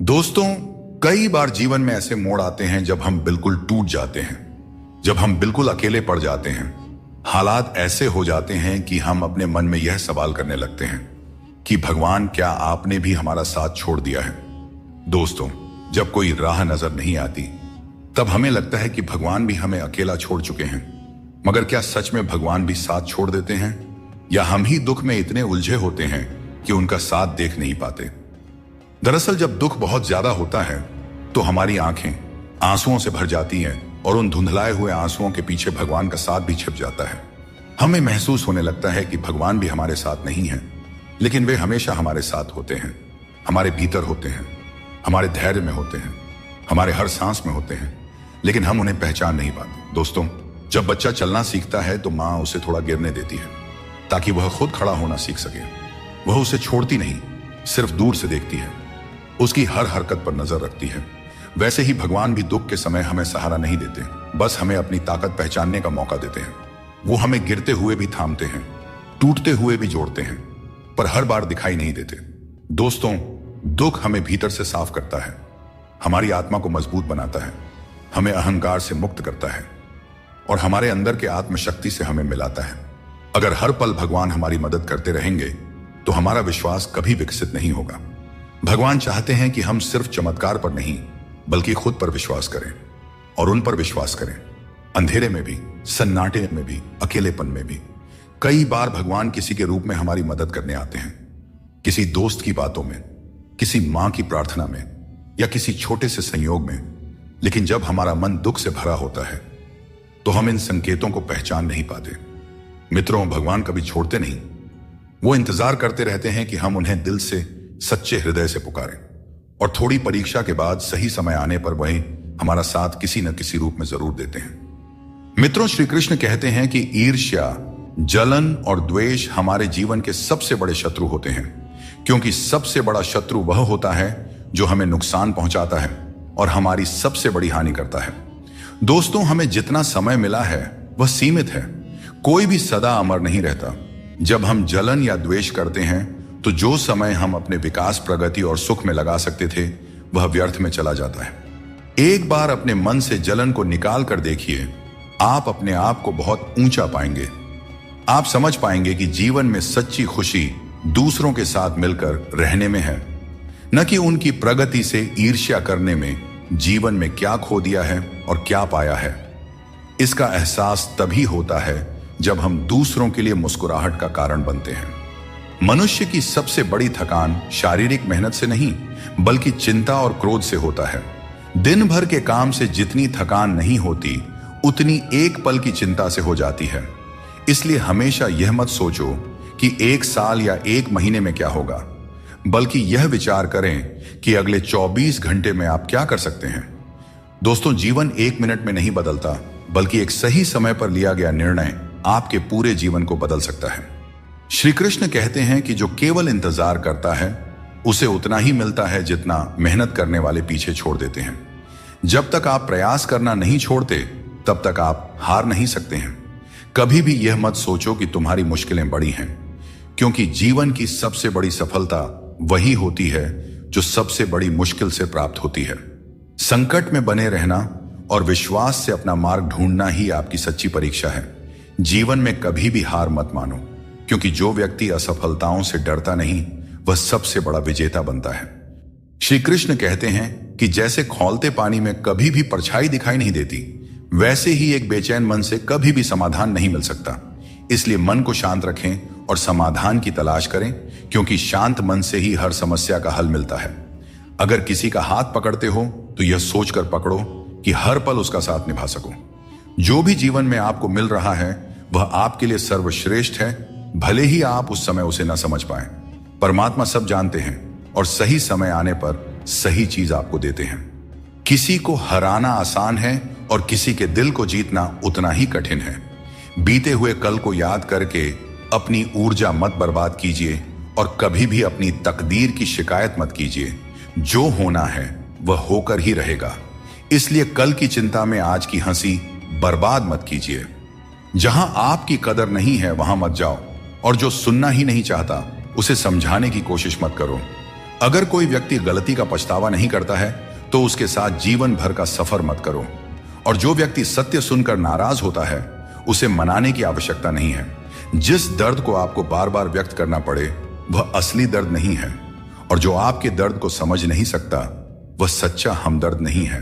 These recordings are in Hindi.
दोस्तों, कई बार जीवन में ऐसे मोड़ आते हैं जब हम बिल्कुल टूट जाते हैं, जब हम बिल्कुल अकेले पड़ जाते हैं। हालात ऐसे हो जाते हैं कि हम अपने मन में यह सवाल करने लगते हैं कि भगवान, क्या आपने भी हमारा साथ छोड़ दिया है। दोस्तों, जब कोई राह नजर नहीं आती तब हमें लगता है कि भगवान भी हमें अकेला छोड़ चुके हैं। मगर क्या सच में भगवान भी साथ छोड़ देते हैं, या हम ही दुख में इतने उलझे होते हैं कि उनका साथ देख नहीं पाते। दरअसल जब दुख बहुत ज्यादा होता है तो हमारी आंखें आंसुओं से भर जाती हैं और उन धुंधलाए हुए आंसुओं के पीछे भगवान का साथ भी छिप जाता है। हमें महसूस होने लगता है कि भगवान भी हमारे साथ नहीं है, लेकिन वे हमेशा हमारे साथ होते हैं, हमारे भीतर होते हैं, हमारे धैर्य में होते हैं, हमारे हर सांस में होते हैं, लेकिन हम उन्हें पहचान नहीं पाते। दोस्तों, जब बच्चा चलना सीखता है तो माँ उसे थोड़ा गिरने देती है ताकि वह खुद खड़ा होना सीख सके। वह उसे छोड़ती नहीं, सिर्फ दूर से देखती है, उसकी हर हरकत पर नजर रखती है। वैसे ही भगवान भी दुख के समय हमें सहारा नहीं देते, बस हमें अपनी ताकत पहचानने का मौका देते हैं। वो हमें गिरते हुए भी थामते हैं, टूटते हुए भी जोड़ते हैं, पर हर बार दिखाई नहीं देते। दोस्तों, दुख हमें भीतर से साफ करता है, हमारी आत्मा को मजबूत बनाता है, हमें अहंकार से मुक्त करता है और हमारे अंदर के आत्मशक्ति से हमें मिलाता है। अगर हर पल भगवान हमारी मदद करते रहेंगे तो हमारा विश्वास कभी विकसित नहीं होगा। भगवान चाहते हैं कि हम सिर्फ चमत्कार पर नहीं बल्कि खुद पर विश्वास करें और उन पर विश्वास करें, अंधेरे में भी, सन्नाटे में भी, अकेलेपन में भी। कई बार भगवान किसी के रूप में हमारी मदद करने आते हैं, किसी दोस्त की बातों में, किसी मां की प्रार्थना में, या किसी छोटे से संयोग में। लेकिन जब हमारा मन दुख से भरा होता है तो हम इन संकेतों को पहचान नहीं पाते। मित्रों, भगवान कभी छोड़ते नहीं, वो इंतजार करते रहते हैं कि हम उन्हें दिल से, सच्चे हृदय से पुकारें, और थोड़ी परीक्षा के बाद सही समय आने पर वही हमारा साथ किसी न किसी रूप में जरूर देते हैं। मित्रों, श्री कृष्ण कहते हैं कि ईर्ष्या, जलन और द्वेष हमारे जीवन के सबसे बड़े शत्रु होते हैं, क्योंकि सबसे बड़ा शत्रु वह होता है जो हमें नुकसान पहुंचाता है और हमारी सबसे बड़ी हानि करता है। दोस्तों, हमें जितना समय मिला है वह सीमित है, कोई भी सदा अमर नहीं रहता। जब हम जलन या द्वेष करते हैं तो जो समय हम अपने विकास, प्रगति और सुख में लगा सकते थे वह व्यर्थ में चला जाता है। एक बार अपने मन से जलन को निकाल कर देखिए, आप अपने आप को बहुत ऊंचा पाएंगे। आप समझ पाएंगे कि जीवन में सच्ची खुशी दूसरों के साथ मिलकर रहने में है, न कि उनकी प्रगति से ईर्ष्या करने में। जीवन में क्या खो दिया है और क्या पाया है, इसका एहसास तभी होता है जब हम दूसरों के लिए मुस्कुराहट का कारण बनते हैं। मनुष्य की सबसे बड़ी थकान शारीरिक मेहनत से नहीं बल्कि चिंता और क्रोध से होता है। दिन भर के काम से जितनी थकान नहीं होती उतनी एक पल की चिंता से हो जाती है। इसलिए हमेशा यह मत सोचो कि एक साल या एक महीने में क्या होगा, बल्कि यह विचार करें कि अगले 24 घंटे में आप क्या कर सकते हैं। दोस्तों, जीवन एक मिनट में नहीं बदलता, बल्कि एक सही समय पर लिया गया निर्णय आपके पूरे जीवन को बदल सकता है। श्री कृष्ण कहते हैं कि जो केवल इंतजार करता है उसे उतना ही मिलता है जितना मेहनत करने वाले पीछे छोड़ देते हैं। जब तक आप प्रयास करना नहीं छोड़ते तब तक आप हार नहीं सकते हैं। कभी भी यह मत सोचो कि तुम्हारी मुश्किलें बड़ी हैं, क्योंकि जीवन की सबसे बड़ी सफलता वही होती है जो सबसे बड़ी मुश्किल से प्राप्त होती है। संकट में बने रहना और विश्वास से अपना मार्ग ढूंढना ही आपकी सच्ची परीक्षा है। जीवन में कभी भी हार मत मानो, क्योंकि जो व्यक्ति असफलताओं से डरता नहीं वह सबसे बड़ा विजेता बनता है। श्री कृष्ण कहते हैं कि जैसे खौलते पानी में कभी भी परछाई दिखाई नहीं देती, वैसे ही एक बेचैन मन से कभी भी समाधान नहीं मिल सकता। इसलिए मन को शांत रखें और समाधान की तलाश करें, क्योंकि शांत मन से ही हर समस्या का हल मिलता है। अगर किसी का हाथ पकड़ते हो तो यह सोचकर पकड़ो कि हर पल उसका साथ निभा सको। जो भी जीवन में आपको मिल रहा है वह आपके लिए सर्वश्रेष्ठ है, भले ही आप उस समय उसे न समझ पाए। परमात्मा सब जानते हैं और सही समय आने पर सही चीज आपको देते हैं। किसी को हराना आसान है और किसी के दिल को जीतना उतना ही कठिन है। बीते हुए कल को याद करके अपनी ऊर्जा मत बर्बाद कीजिए और कभी भी अपनी तकदीर की शिकायत मत कीजिए। जो होना है वह होकर ही रहेगा, इसलिए कल की चिंता में आज की हंसी बर्बाद मत कीजिए। जहां आपकी कदर नहीं है वहां मत जाओ, और जो सुनना ही नहीं चाहता उसे समझाने की कोशिश मत करो। अगर कोई व्यक्ति गलती का पछतावा नहीं करता है तो उसके साथ जीवन भर का सफर मत करो। और जो व्यक्ति सत्य सुनकर नाराज होता है उसे मनाने की आवश्यकता नहीं है। जिस दर्द को आपको बार बार व्यक्त करना पड़े वह असली दर्द नहीं है, और जो आपके दर्द को समझ नहीं सकता वह सच्चा हमदर्द नहीं है।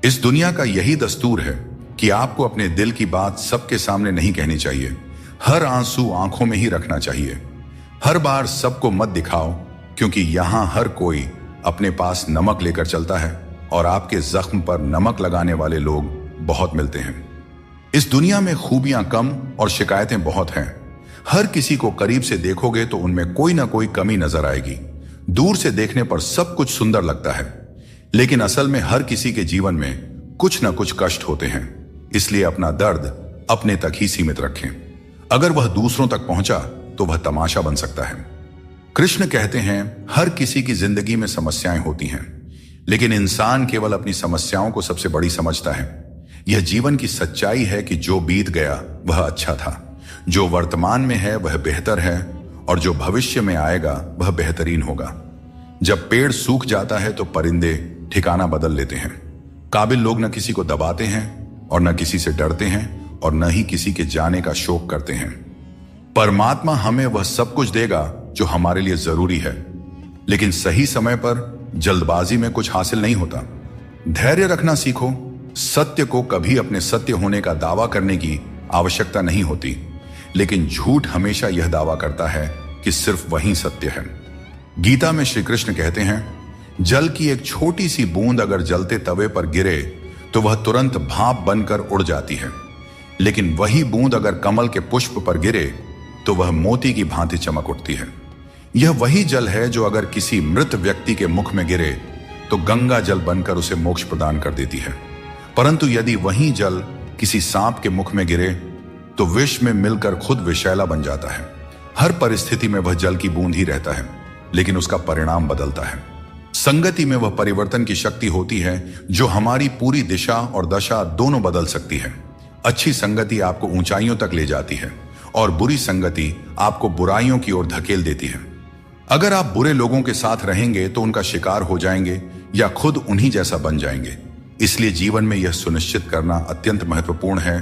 इस दुनिया का यही दस्तूर है कि आपको अपने दिल की बात सबके सामने नहीं कहनी चाहिए। हर आंसू आंखों में ही रखना चाहिए। हर बार सबको मत दिखाओ, क्योंकि यहां हर कोई अपने पास नमक लेकर चलता है और आपके जख्म पर नमक लगाने वाले लोग बहुत मिलते हैं। इस दुनिया में खूबियां कम और शिकायतें बहुत हैं। हर किसी को करीब से देखोगे तो उनमें कोई ना कोई कमी नजर आएगी। दूर से देखने पर सब कुछ सुंदर लगता है, लेकिन असल में हर किसी के जीवन में कुछ ना कुछ कष्ट होते हैं। इसलिए अपना दर्द अपने तक ही सीमित रखें। अगर वह दूसरों तक पहुंचा तो वह तमाशा बन सकता है। कृष्ण कहते हैं हर किसी की जिंदगी में समस्याएं होती हैं, लेकिन इंसान केवल अपनी समस्याओं को सबसे बड़ी समझता है। यह जीवन की सच्चाई है कि जो बीत गया वह अच्छा था, जो वर्तमान में है वह बेहतर है, और जो भविष्य में आएगा वह बेहतरीन होगा। जब पेड़ सूख जाता है तो परिंदे ठिकाना बदल लेते हैं। काबिल लोग न किसी को दबाते हैं और न किसी से डरते हैं और न ही किसी के जाने का शोक करते हैं। परमात्मा हमें वह सब कुछ देगा जो हमारे लिए जरूरी है, लेकिन सही समय पर जल्दबाजी में कुछ हासिल नहीं होता। धैर्य रखना सीखो। सत्य को कभी अपने सत्य होने का दावा करने की आवश्यकता नहीं होती, लेकिन झूठ हमेशा यह दावा करता है कि सिर्फ वही सत्य है। गीता में श्री कृष्ण कहते हैं जल की एक छोटी सी बूंद अगर जलते तवे पर गिरे तो वह तुरंत भाप बनकर उड़ जाती है, लेकिन वही बूंद अगर कमल के पुष्प पर गिरे तो वह मोती की भांति चमक उठती है। यह वही जल है जो अगर किसी मृत व्यक्ति के मुख में गिरे तो गंगा जल बनकर उसे मोक्ष प्रदान कर देती है, परंतु यदि वही जल किसी सांप के मुख में गिरे तो विष में मिलकर खुद विषैला बन जाता है। हर परिस्थिति में वह जल की बूंद ही रहता है, लेकिन उसका परिणाम बदलता है। संगति में वह परिवर्तन की शक्ति होती है जो हमारी पूरी दिशा और दशा दोनों बदल सकती है। अच्छी संगति आपको ऊंचाइयों तक ले जाती है और बुरी संगति आपको बुराइयों की ओर धकेल देती है। अगर आप बुरे लोगों के साथ रहेंगे तो उनका शिकार हो जाएंगे या खुद उन्हीं जैसा बन जाएंगे। इसलिए जीवन में यह सुनिश्चित करना अत्यंत महत्वपूर्ण है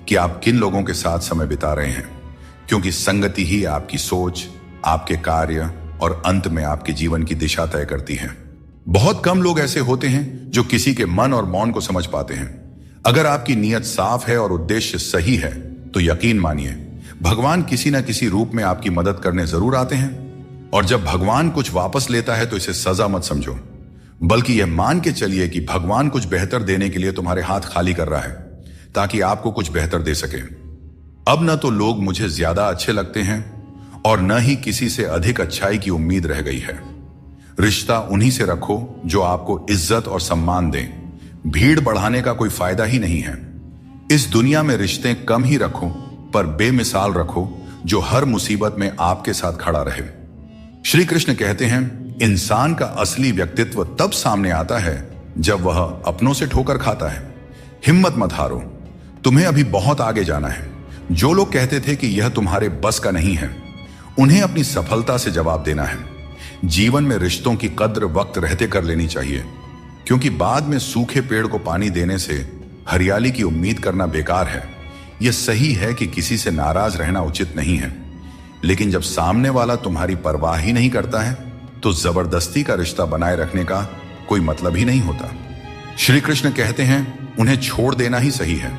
कि आप किन लोगों के साथ समय बिता रहे हैं, क्योंकि संगति ही आपकी सोच, आपके कार्य और अंत में आपके जीवन की दिशा तय करती है। बहुत कम लोग ऐसे होते हैं जो किसी के मन और मौन को समझ पाते हैं। अगर आपकी नीयत साफ है और उद्देश्य सही है तो यकीन मानिए भगवान किसी न किसी रूप में आपकी मदद करने जरूर आते हैं। और जब भगवान कुछ वापस लेता है तो इसे सजा मत समझो, बल्कि यह मान के चलिए कि भगवान कुछ बेहतर देने के लिए तुम्हारे हाथ खाली कर रहा है ताकि आपको कुछ बेहतर दे सके। अब न तो लोग मुझे ज्यादा अच्छे लगते हैं और न ही किसी से अधिक अच्छाई की उम्मीद रह गई है। रिश्ता उन्हीं से रखो जो आपको इज्जत और सम्मान दें। भीड़ बढ़ाने का कोई फायदा ही नहीं है। इस दुनिया में रिश्ते कम ही रखो, पर बेमिसाल रखो जो हर मुसीबत में आपके साथ खड़ा रहे। श्री कृष्ण कहते हैं इंसान का असली व्यक्तित्व तब सामने आता है जब वह अपनों से ठोकर खाता है। हिम्मत मत हारो, तुम्हें अभी बहुत आगे जाना है। जो लोग कहते थे कि यह तुम्हारे बस का नहीं है, उन्हें अपनी सफलता से जवाब देना है। जीवन में रिश्तों की कद्र वक्त रहते कर लेनी चाहिए, क्योंकि बाद में सूखे पेड़ को पानी देने से हरियाली की उम्मीद करना बेकार है। यह सही है कि किसी से नाराज रहना उचित नहीं है, लेकिन जब सामने वाला तुम्हारी परवाह ही नहीं करता है तो जबरदस्ती का रिश्ता बनाए रखने का कोई मतलब ही नहीं होता। श्री कृष्ण कहते हैं उन्हें छोड़ देना ही सही है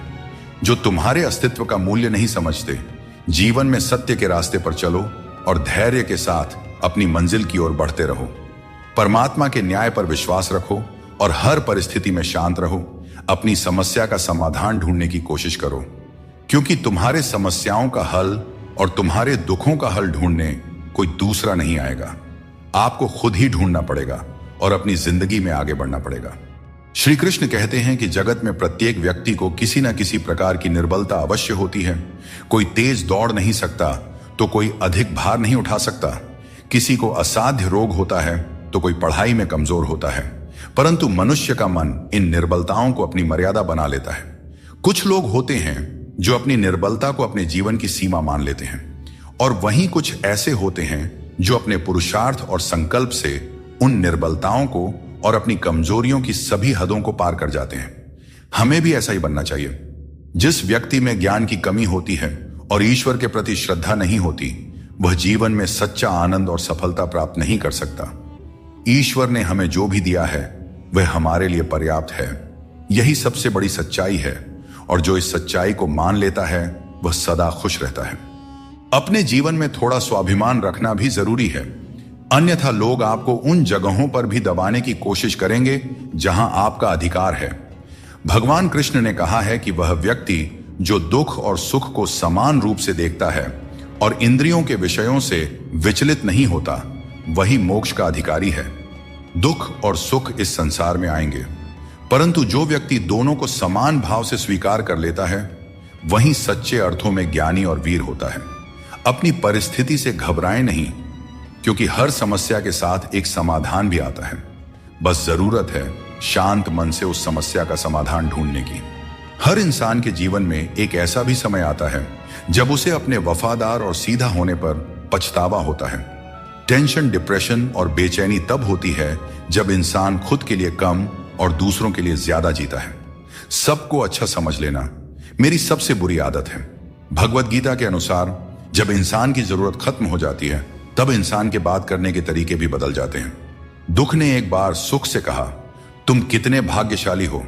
जो तुम्हारे अस्तित्व का मूल्य नहीं समझते। जीवन में सत्य के रास्ते पर चलो और धैर्य के साथ अपनी मंजिल की ओर बढ़ते रहो। परमात्मा के न्याय पर विश्वास रखो और हर परिस्थिति में शांत रहो। अपनी समस्या का समाधान ढूंढने की कोशिश करो, क्योंकि तुम्हारे समस्याओं का हल और तुम्हारे दुखों का हल ढूंढने कोई दूसरा नहीं आएगा। आपको खुद ही ढूंढना पड़ेगा और अपनी जिंदगी में आगे बढ़ना पड़ेगा। श्री कृष्ण कहते हैं कि जगत में प्रत्येक व्यक्ति को किसी न किसी प्रकार की निर्बलता अवश्य होती है। कोई तेज दौड़ नहीं सकता तो कोई अधिक भार नहीं उठा सकता। किसी को असाध्य रोग होता है तो कोई पढ़ाई में कमजोर होता है, परंतु मनुष्य का मन इन निर्बलताओं को अपनी मर्यादा बना लेता है। कुछ लोग होते हैं जो अपनी निर्बलता को अपने जीवन की सीमा मान लेते हैं, और वहीं कुछ ऐसे होते हैं जो अपने पुरुषार्थ और संकल्प से उन निर्बलताओं को और अपनी कमजोरियों की सभी हदों को पार कर जाते हैं। हमें भी ऐसा ही बनना चाहिए। जिस व्यक्ति में ज्ञान की कमी होती है और ईश्वर के प्रति श्रद्धा नहीं होती, वह जीवन में सच्चा आनंद और सफलता प्राप्त नहीं कर सकता। ईश्वर ने हमें जो भी दिया है वह हमारे लिए पर्याप्त है। यही सबसे बड़ी सच्चाई है, और जो इस सच्चाई को मान लेता है वह सदा खुश रहता है। अपने जीवन में थोड़ा स्वाभिमान रखना भी जरूरी है, अन्यथा लोग आपको उन जगहों पर भी दबाने की कोशिश करेंगे जहां आपका अधिकार है। भगवान कृष्ण ने कहा है कि वह व्यक्ति जो दुख और सुख को समान रूप से देखता है और इंद्रियों के विषयों से विचलित नहीं होता, वही मोक्ष का अधिकारी है। दुख और सुख इस संसार में आएंगे, परंतु जो व्यक्ति दोनों को समान भाव से स्वीकार कर लेता है, वही सच्चे अर्थों में ज्ञानी और वीर होता है। अपनी परिस्थिति से घबराएं नहीं, क्योंकि हर समस्या के साथ एक समाधान भी आता है। बस जरूरत है शांत मन से उस समस्या का समाधान ढूंढने की। हर इंसान के जीवन में एक ऐसा भी समय आता है जब उसे अपने वफादार और सीधा होने पर पछतावा होता है। टेंशन, डिप्रेशन और बेचैनी तब होती है जब इंसान खुद के लिए कम और दूसरों के लिए ज्यादा जीता है। सबको अच्छा समझ लेना मेरी सबसे बुरी आदत है। भगवत गीता के अनुसार जब इंसान की जरूरत खत्म हो जाती है, तब इंसान के बात करने के तरीके भी बदल जाते हैं। दुख ने एक बार सुख से कहा, तुम कितने भाग्यशाली हो,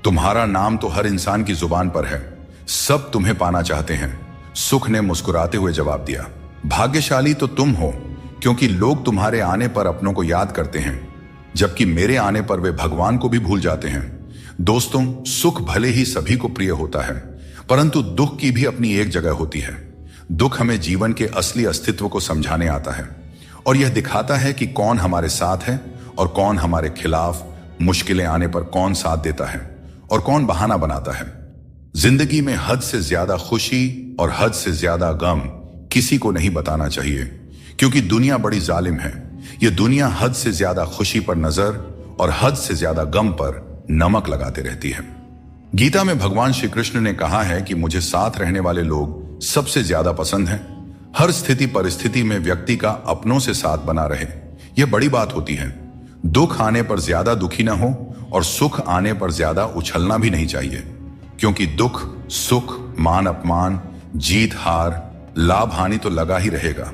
तुम्हारा नाम तो हर इंसान की जुबान पर है, सब तुम्हें पाना चाहते हैं। सुख ने मुस्कुराते हुए जवाब दिया, भाग्यशाली तो तुम हो, क्योंकि लोग तुम्हारे आने पर अपनों को याद करते हैं, जबकि मेरे आने पर वे भगवान को भी भूल जाते हैं। दोस्तों, सुख भले ही सभी को प्रिय होता है, परंतु दुख की भी अपनी एक जगह होती है। दुख हमें जीवन के असली अस्तित्व को समझाने आता है, और यह दिखाता है कि कौन हमारे साथ है और कौन हमारे खिलाफ। मुश्किलें आने पर कौन साथ देता है और कौन बहाना बनाता है। जिंदगी में हद से ज्यादा खुशी और हद से ज्यादा गम किसी को नहीं बताना चाहिए, क्योंकि दुनिया बड़ी जालिम है। यह दुनिया हद से ज्यादा खुशी पर नजर और हद से ज्यादा गम पर नमक लगाते रहती है। गीता में भगवान श्री कृष्ण ने कहा है कि मुझे साथ रहने वाले लोग सबसे ज्यादा पसंद हैं। हर स्थिति परिस्थिति में व्यक्ति का अपनों से साथ बना रहे, यह बड़ी बात होती है। दुख आने पर ज्यादा दुखी ना हो और सुख आने पर ज्यादा उछलना भी नहीं चाहिए, क्योंकि दुख, सुख, मान अपमान, जीत हार, लाभ हानि तो लगा ही रहेगा।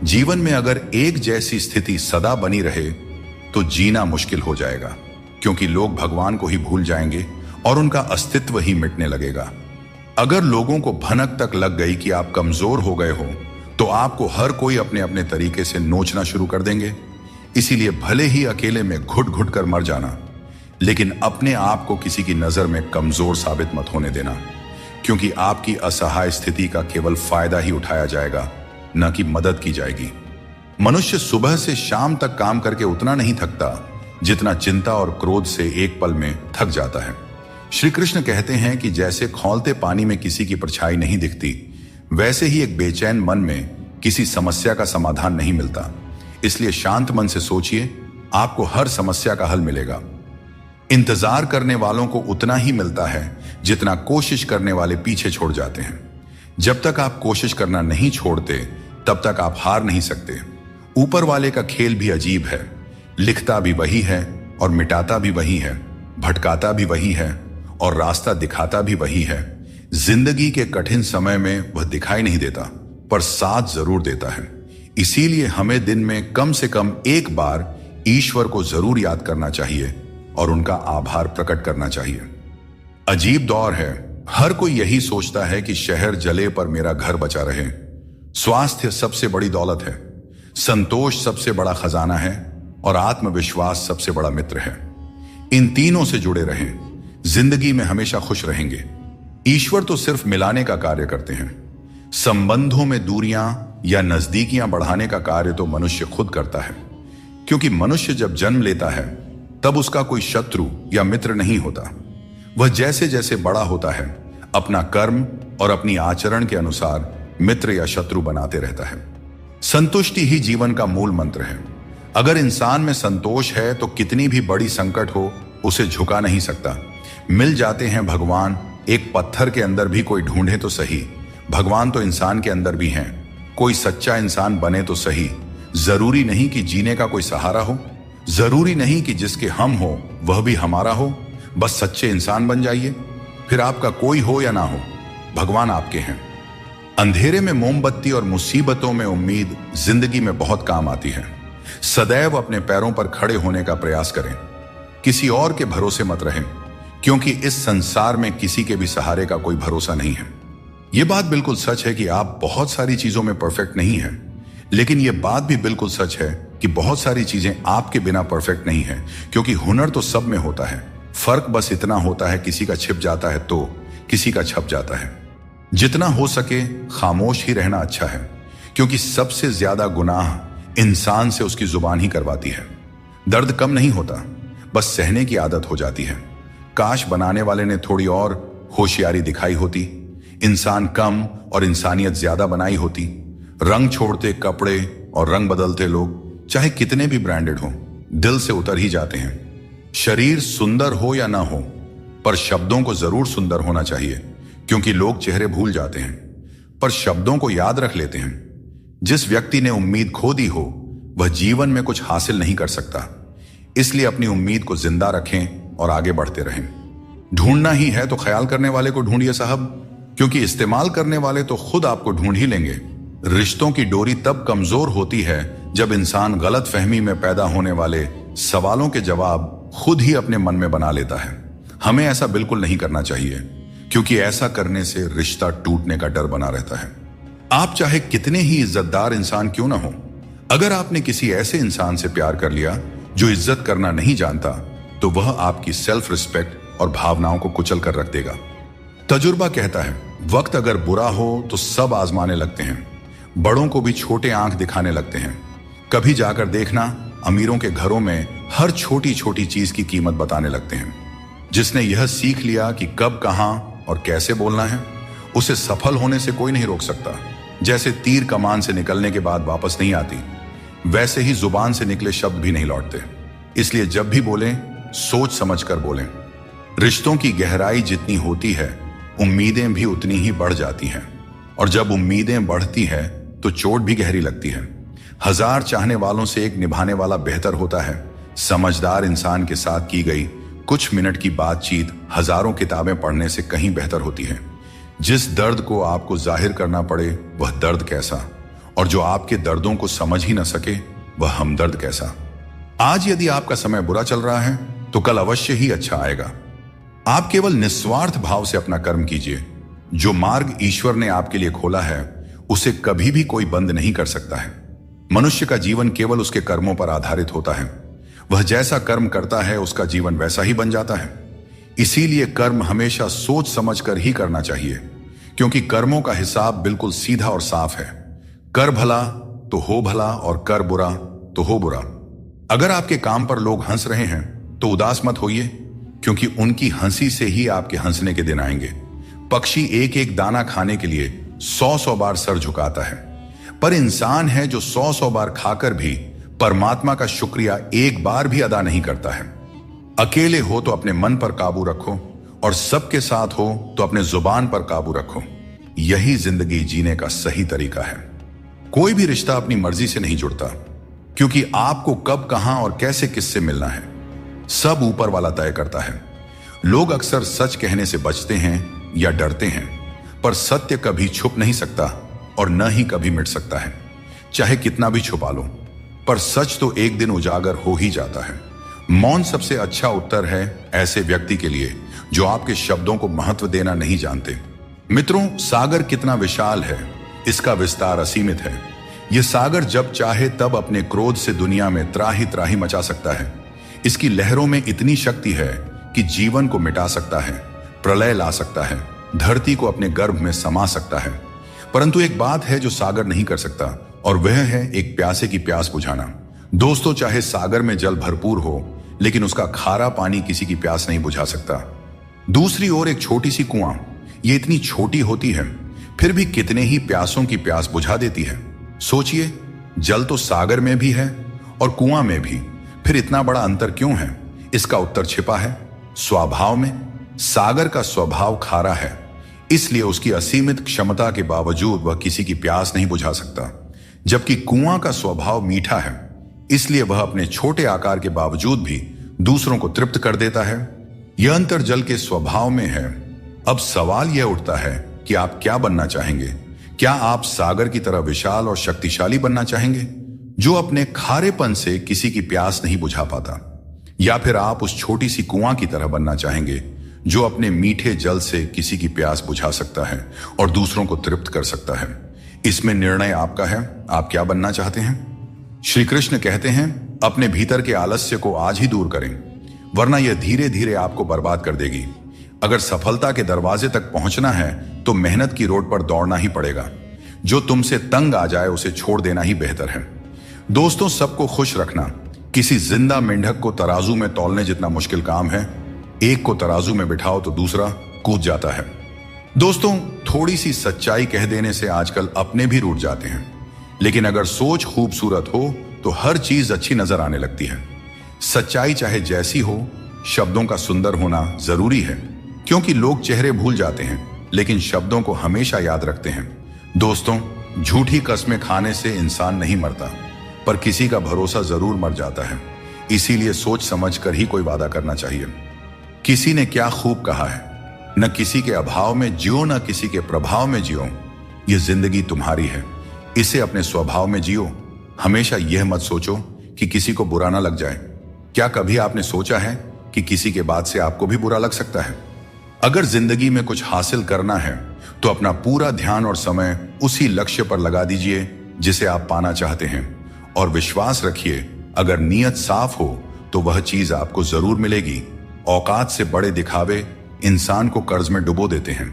जीवन में अगर एक जैसी स्थिति सदा बनी रहे तो जीना मुश्किल हो जाएगा, क्योंकि लोग भगवान को ही भूल जाएंगे और उनका अस्तित्व ही मिटने लगेगा। अगर लोगों को भनक तक लग गई कि आप कमजोर हो गए हो, तो आपको हर कोई अपने अपने तरीके से नोचना शुरू कर देंगे। इसीलिए भले ही अकेले में घुट घुट कर मर जाना, लेकिन अपने आप को किसी की नजर में कमजोर साबित मत होने देना, क्योंकि आपकी असहाय स्थिति का केवल फायदा ही उठाया जाएगा, न कि मदद की जाएगी। मनुष्य सुबह से शाम तक काम करके उतना नहीं थकता जितना चिंता और क्रोध से एक पल में थक जाता है। श्री कृष्ण कहते हैं कि जैसे खौलते पानी में किसी की परछाई नहीं दिखती, वैसे ही एक बेचैन मन में किसी समस्या का समाधान नहीं मिलता। इसलिए शांत मन से सोचिए, आपको हर समस्या का हल मिलेगा। इंतजार करने वालों को उतना ही मिलता है जितना कोशिश करने वाले पीछे छोड़ जाते हैं। जब तक आप कोशिश करना नहीं छोड़ते, तब तक आप हार नहीं सकते। ऊपर वाले का खेल भी अजीब है, लिखता भी वही है और मिटाता भी वही है, भटकाता भी वही है और रास्ता दिखाता भी वही है। जिंदगी के कठिन समय में वह दिखाई नहीं देता, पर साथ जरूर देता है। इसीलिए हमें दिन में कम से कम एक बार ईश्वर को जरूर याद करना चाहिए और उनका आभार प्रकट करना चाहिए। अजीब दौर है, हर कोई यही सोचता है कि शहर जले पर मेरा घर बचा रहे। स्वास्थ्य सबसे बड़ी दौलत है, संतोष सबसे बड़ा खजाना है और आत्मविश्वास सबसे बड़ा मित्र है। इन तीनों से जुड़े रहें, जिंदगी में हमेशा खुश रहेंगे। ईश्वर तो सिर्फ मिलाने का कार्य करते हैं। संबंधों में दूरियां या नजदीकियां बढ़ाने का कार्य तो मनुष्य खुद करता है, क्योंकि मनुष्य जब जन्म लेता है तब उसका कोई शत्रु या मित्र नहीं होता। वह जैसे जैसे बड़ा होता है, अपना कर्म और अपनी आचरण के अनुसार मित्र या शत्रु बनाते रहता है। संतुष्टि ही जीवन का मूल मंत्र है। अगर इंसान में संतोष है तो कितनी भी बड़ी संकट हो, उसे झुका नहीं सकता। मिल जाते हैं भगवान, एक पत्थर के अंदर भी कोई ढूंढे तो सही। भगवान तो इंसान के अंदर भी हैं। कोई सच्चा इंसान बने तो सही। जरूरी नहीं कि जीने का कोई सहारा हो, जरूरी नहीं कि जिसके हम हो वह भी हमारा हो, बस सच्चे इंसान बन जाइए। फिर आपका कोई हो या ना हो, भगवान आपके हैं। अंधेरे में मोमबत्ती और मुसीबतों में उम्मीद जिंदगी में बहुत काम आती है। सदैव अपने पैरों पर खड़े होने का प्रयास करें, किसी और के भरोसे मत रहें, क्योंकि इस संसार में किसी के भी सहारे का कोई भरोसा नहीं है। यह बात बिल्कुल सच है कि आप बहुत सारी चीजों में परफेक्ट नहीं हैं, लेकिन यह बात भी बिल्कुल सच है कि बहुत सारी चीजें आपके बिना परफेक्ट नहीं है, क्योंकि हुनर तो सब में होता है। फर्क बस इतना होता है, किसी का छिप जाता है तो किसी का छप जाता है। जितना हो सके खामोश ही रहना अच्छा है, क्योंकि सबसे ज्यादा गुनाह इंसान से उसकी जुबान ही करवाती है। दर्द कम नहीं होता, बस सहने की आदत हो जाती है। काश बनाने वाले ने थोड़ी और होशियारी दिखाई होती, इंसान कम और इंसानियत ज्यादा बनाई होती। रंग छोड़ते कपड़े और रंग बदलते लोग चाहे कितने भी ब्रांडेड हों, दिल से उतर ही जाते हैं। शरीर सुंदर हो या ना हो, पर शब्दों को जरूर सुंदर होना चाहिए, क्योंकि लोग चेहरे भूल जाते हैं पर शब्दों को याद रख लेते हैं। जिस व्यक्ति ने उम्मीद खो दी हो वह जीवन में कुछ हासिल नहीं कर सकता। इसलिए अपनी उम्मीद को जिंदा रखें और आगे बढ़ते रहें। ढूंढना ही है तो ख्याल करने वाले को ढूंढिए साहब, क्योंकि इस्तेमाल करने वाले तो खुद आपको ढूंढ ही लेंगे। रिश्तों की डोरी तब कमजोर होती है जब इंसान गलत फहमी में पैदा होने वाले सवालों के जवाब खुद ही अपने मन में बना लेता है। हमें ऐसा बिल्कुल नहीं करना चाहिए, क्योंकि ऐसा करने से रिश्ता टूटने का डर बना रहता है। आप चाहे कितने ही इज्जतदार इंसान क्यों ना हो, अगर आपने किसी ऐसे इंसान से प्यार कर लिया जो इज्जत करना नहीं जानता, तो वह आपकी सेल्फ रिस्पेक्ट और भावनाओं को कुचल कर रख देगा। तजुर्बा कहता है, वक्त अगर बुरा हो तो सब आजमाने लगते हैं, बड़ों को भी छोटे आंख दिखाने लगते हैं। कभी जाकर देखना, अमीरों के घरों में हर छोटी छोटी चीज की कीमत बताने लगते हैं। जिसने यह सीख लिया कि कब, कहां और कैसे बोलना है, उसे सफल होने से कोई नहीं रोक सकता। जैसे तीर कमान से निकलने के बाद वापस नहीं आती, वैसे ही जुबान से निकले शब्द भी नहीं लौटते। इसलिए जब भी बोलें, सोच समझ कर बोलें। रिश्तों की गहराई जितनी होती है, उम्मीदें भी उतनी ही बढ़ जाती हैं, और जब उम्मीदें बढ़ती हैं तो चोट भी गहरी लगती है। 1000 चाहने वालों से एक निभाने वाला बेहतर होता है। समझदार इंसान के साथ की गई कुछ मिनट की बातचीत हजारों किताबें पढ़ने से कहीं बेहतर होती है। जिस दर्द को आपको जाहिर करना पड़े वह दर्द कैसा, और जो आपके दर्दों को समझ ही न सके वह हमदर्द कैसा। आज यदि आपका समय बुरा चल रहा है तो कल अवश्य ही अच्छा आएगा। आप केवल निस्वार्थ भाव से अपना कर्म कीजिए। जो मार्ग ईश्वर ने आपके लिए खोला है उसे कभी भी कोई बंद नहीं कर सकता है। मनुष्य का जीवन केवल उसके कर्मों पर आधारित होता है। वह जैसा कर्म करता है उसका जीवन वैसा ही बन जाता है। इसीलिए कर्म हमेशा सोच समझ कर ही करना चाहिए, क्योंकि कर्मों का हिसाब बिल्कुल सीधा और साफ है। कर भला तो हो भला, और कर बुरा तो हो बुरा। अगर आपके काम पर लोग हंस रहे हैं तो उदास मत होइए, क्योंकि उनकी हंसी से ही आपके हंसने के दिन आएंगे। पक्षी एक एक दाना खाने के लिए 100-100 बार सर झुकाता है, पर इंसान है जो 100-100 बार खाकर भी परमात्मा का शुक्रिया एक बार भी अदा नहीं करता है। अकेले हो तो अपने मन पर काबू रखो, और सबके साथ हो तो अपने जुबान पर काबू रखो। यही जिंदगी जीने का सही तरीका है। कोई भी रिश्ता अपनी मर्जी से नहीं जुड़ता, क्योंकि आपको कब, कहां और कैसे किससे मिलना है सब ऊपर वाला तय करता है। लोग अक्सर सच कहने से बचते हैं या डरते हैं, पर सत्य कभी छुप नहीं सकता और न ही कभी मिट सकता है। चाहे कितना भी छुपा लो, पर सच तो एक दिन उजागर हो ही जाता है। मौन सबसे अच्छा उत्तर है ऐसे व्यक्ति के लिए जो आपके शब्दों को महत्व देना नहीं जानते। मित्रों, सागर कितना विशाल है, इसका विस्तार असीमित है। यह सागर जब चाहे तब अपने क्रोध से दुनिया में त्राही त्राही मचा सकता है। इसकी लहरों में इतनी शक्ति है कि जीवन को मिटा सकता है, प्रलय ला सकता है, धरती को अपने गर्भ में समा सकता है। परंतु एक बात है जो सागर नहीं कर सकता, और वह है एक प्यासे की प्यास बुझाना। दोस्तों, चाहे सागर में जल भरपूर हो, लेकिन उसका खारा पानी किसी की प्यास नहीं बुझा सकता। दूसरी ओर एक छोटी सी कुआं, ये इतनी छोटी होती है फिर भी कितने ही प्यासों की प्यास बुझा देती है। सोचिए, जल तो सागर में भी है और कुआं में भी, फिर इतना बड़ा अंतर क्यों है? इसका उत्तर छिपा है स्वभाव में। सागर का स्वभाव खारा है, इसलिए उसकी असीमित क्षमता के बावजूद वह किसी की प्यास नहीं बुझा सकता, जबकि कुआं का स्वभाव मीठा है, इसलिए वह अपने छोटे आकार के बावजूद भी दूसरों को तृप्त कर देता है। यह अंतर जल के स्वभाव में है। अब सवाल यह उठता है कि आप क्या बनना चाहेंगे? क्या आप सागर की तरह विशाल और शक्तिशाली बनना चाहेंगे, जो अपने खारेपन से किसी की प्यास नहीं बुझा पाता? या फिर आप उस छोटी सी कुआं की तरह बनना चाहेंगे, जो अपने मीठे जल से किसी की प्यास बुझा सकता है और दूसरों को तृप्त कर सकता है? इसमें निर्णय आपका है। आप क्या बनना चाहते हैं? श्री कृष्ण कहते हैं, अपने भीतर के आलस्य को आज ही दूर करें, वरना यह धीरे धीरे आपको बर्बाद कर देगी। अगर सफलता के दरवाजे तक पहुंचना है तो मेहनत की रोड पर दौड़ना ही पड़ेगा। जो तुमसे तंग आ जाए उसे छोड़ देना ही बेहतर है। दोस्तों, सबको खुश रखना किसी जिंदा मेंढक को तराजू में तौलने जितना मुश्किल काम है। एक को तराजू में बिठाओ तो दूसरा कूद जाता है। दोस्तों, थोड़ी सी सच्चाई कह देने से आजकल अपने भी रूठ जाते हैं, लेकिन अगर सोच खूबसूरत हो तो हर चीज अच्छी नजर आने लगती है। सच्चाई चाहे जैसी हो, शब्दों का सुंदर होना जरूरी है, क्योंकि लोग चेहरे भूल जाते हैं लेकिन शब्दों को हमेशा याद रखते हैं। दोस्तों, झूठी कस्में खाने से इंसान नहीं मरता, पर किसी का भरोसा जरूर मर जाता है। इसीलिए सोच समझ कर ही कोई वादा करना चाहिए। किसी ने क्या खूब कहा है, न किसी के अभाव में जियो, न किसी के प्रभाव में जियो। ये जिंदगी तुम्हारी है, इसे अपने स्वभाव में जियो। हमेशा यह मत सोचो कि किसी को बुरा ना लग जाए। क्या कभी आपने सोचा है कि किसी के बात से आपको भी बुरा लग सकता है? अगर जिंदगी में कुछ हासिल करना है तो अपना पूरा ध्यान और समय उसी लक्ष्य पर लगा दीजिए जिसे आप पाना चाहते हैं, और विश्वास रखिए, अगर नीयत साफ हो तो वह चीज आपको जरूर मिलेगी। औकात से बड़े दिखावे इंसान को कर्ज में डुबो देते हैं।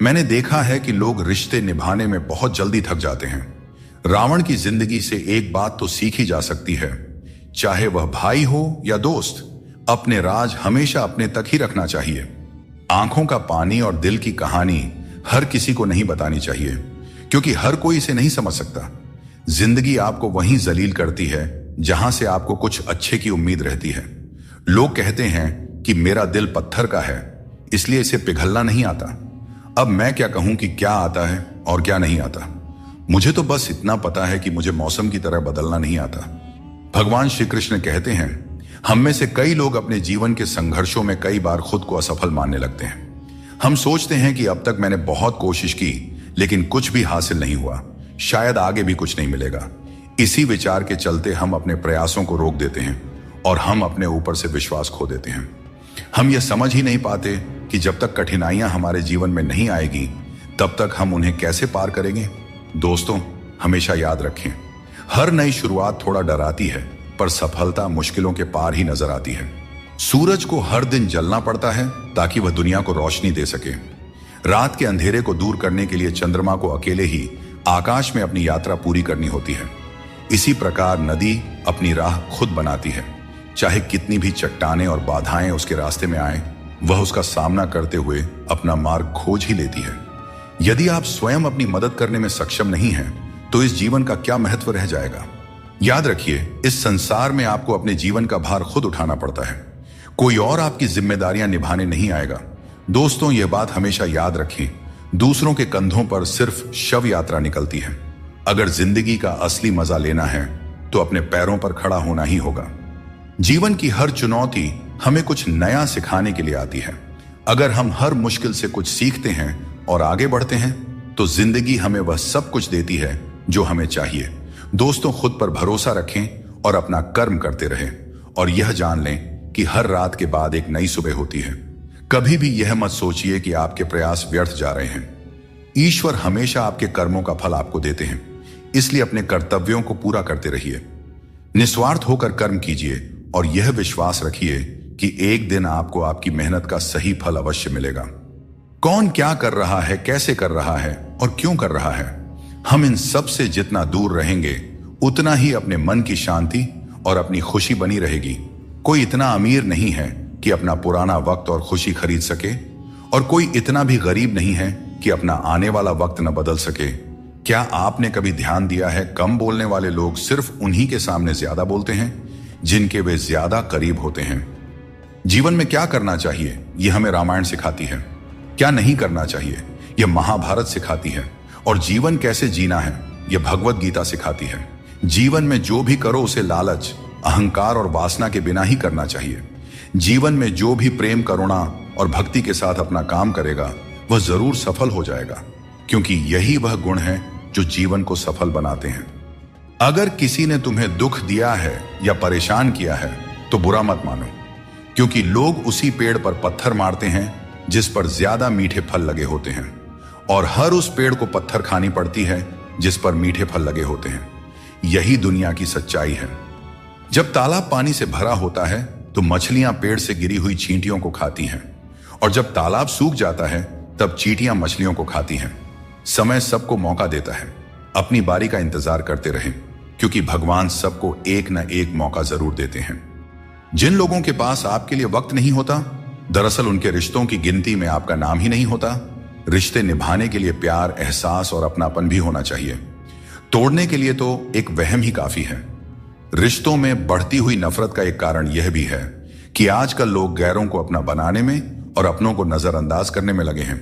मैंने देखा है कि लोग रिश्ते निभाने में बहुत जल्दी थक जाते हैं। रावण की जिंदगी से एक बात तो सीखी जा सकती है, चाहे वह भाई हो या दोस्त, अपने राज हमेशा अपने तक ही रखना चाहिए। आंखों का पानी और दिल की कहानी हर किसी को नहीं बतानी चाहिए, क्योंकि हर कोई इसे नहीं समझ सकता। जिंदगी आपको वहीं जलील करती है जहां से आपको कुछ अच्छे की उम्मीद रहती है। लोग कहते हैं कि मेरा दिल पत्थर का है, इसलिए इसे पिघलना नहीं आता। अब मैं क्या कहूं कि क्या आता है और क्या नहीं आता। मुझे तो बस इतना पता है कि मुझे मौसम की तरह बदलना नहीं आता। भगवान श्री कृष्ण कहते हैं, हम में से कई लोग अपने जीवन के संघर्षों में कई बार खुद को असफल मानने लगते हैं। हम सोचते हैं कि अब तक मैंने बहुत कोशिश की लेकिन कुछ भी हासिल नहीं हुआ, शायद आगे भी कुछ नहीं मिलेगा। इसी विचार के चलते हम अपने प्रयासों को रोक देते हैं और हम अपने ऊपर से विश्वास खो देते हैं। हम यह समझ ही नहीं पाते कि जब तक कठिनाइयां हमारे जीवन में नहीं आएगी तब तक हम उन्हें कैसे पार करेंगे। दोस्तों, हमेशा याद रखें, हर नई शुरुआत थोड़ा डराती है, पर सफलता मुश्किलों के पार ही नजर आती है। सूरज को हर दिन जलना पड़ता है ताकि वह दुनिया को रोशनी दे सके। रात के अंधेरे को दूर करने के लिए चंद्रमा को अकेले ही आकाश में अपनी यात्रा पूरी करनी होती है। इसी प्रकार नदी अपनी राह खुद बनाती है। चाहे कितनी भी चट्टानें और बाधाएं उसके रास्ते में आए, वह उसका सामना करते हुए अपना मार्ग खोज ही लेती है। यदि आप स्वयं अपनी मदद करने में सक्षम नहीं हैं, तो इस जीवन का क्या महत्व रह जाएगा। याद रखिए, इस संसार में आपको अपने जीवन का भार खुद उठाना पड़ता है, कोई और आपकी जिम्मेदारियां निभाने नहीं आएगा। दोस्तों, यह बात हमेशा याद रखें, दूसरों के कंधों पर सिर्फ शव यात्रा निकलती है। अगर जिंदगी का असली मजा लेना है तो अपने पैरों पर खड़ा होना ही होगा। जीवन की हर चुनौती हमें कुछ नया सिखाने के लिए आती है। अगर हम हर मुश्किल से कुछ सीखते हैं और आगे बढ़ते हैं तो जिंदगी हमें वह सब कुछ देती है जो हमें चाहिए। दोस्तों, खुद पर भरोसा रखें और अपना कर्म करते रहें, और यह जान लें कि हर रात के बाद एक नई सुबह होती है। कभी भी यह मत सोचिए कि आपके प्रयास व्यर्थ जा रहे हैं। ईश्वर हमेशा आपके कर्मों का फल आपको देते हैं, इसलिए अपने कर्तव्यों को पूरा करते रहिए। निस्वार्थ होकर कर्म कीजिए और यह विश्वास रखिए कि एक दिन आपको आपकी मेहनत का सही फल अवश्य मिलेगा। कौन क्या कर रहा है, कैसे कर रहा है और क्यों कर रहा है, हम इन सब से जितना दूर रहेंगे उतना ही अपने मन की शांति और अपनी खुशी बनी रहेगी। कोई इतना अमीर नहीं है कि अपना पुराना वक्त और खुशी खरीद सके, और कोई इतना भी गरीब नहीं है कि अपना आने वाला वक्त न बदल सके। क्या आपने कभी ध्यान दिया है, कम बोलने वाले लोग सिर्फ उन्हीं के सामने ज्यादा बोलते हैं जिनके वे ज्यादा करीब होते हैं। जीवन में क्या करना चाहिए यह हमें रामायण सिखाती है, क्या नहीं करना चाहिए यह महाभारत सिखाती है, और जीवन कैसे जीना है यह भगवत गीता सिखाती है। जीवन में जो भी करो उसे लालच, अहंकार और वासना के बिना ही करना चाहिए। जीवन में जो भी प्रेम, करुणा और भक्ति के साथ अपना काम करेगा वह जरूर सफल हो जाएगा, क्योंकि यही वह गुण है जो जीवन को सफल बनाते हैं। अगर किसी ने तुम्हें दुख दिया है या परेशान किया है तो बुरा मत मानो, क्योंकि लोग उसी पेड़ पर पत्थर मारते हैं जिस पर ज्यादा मीठे फल लगे होते हैं, और हर उस पेड़ को पत्थर खानी पड़ती है जिस पर मीठे फल लगे होते हैं। यही दुनिया की सच्चाई है। जब तालाब पानी से भरा होता है तो मछलियां पेड़ से गिरी हुई चींटियों को खाती हैं, और जब तालाब सूख जाता है तब चींटियां मछलियों को खाती हैं। समय सबको मौका देता है, अपनी बारी का इंतजार करते रहें, क्योंकि भगवान सबको एक न एक मौका जरूर देते हैं। जिन लोगों के पास आपके लिए वक्त नहीं होता, दरअसल उनके रिश्तों की गिनती में आपका नाम ही नहीं होता। रिश्ते निभाने के लिए प्यार, एहसास और अपनापन भी होना चाहिए। तोड़ने के लिए तो एक वहम ही काफी है। रिश्तों में बढ़ती हुई नफरत का एक कारण यह भी है कि आजकल लोग गैरों को अपना बनाने में और अपनों को नजरअंदाज करने में लगे हैं।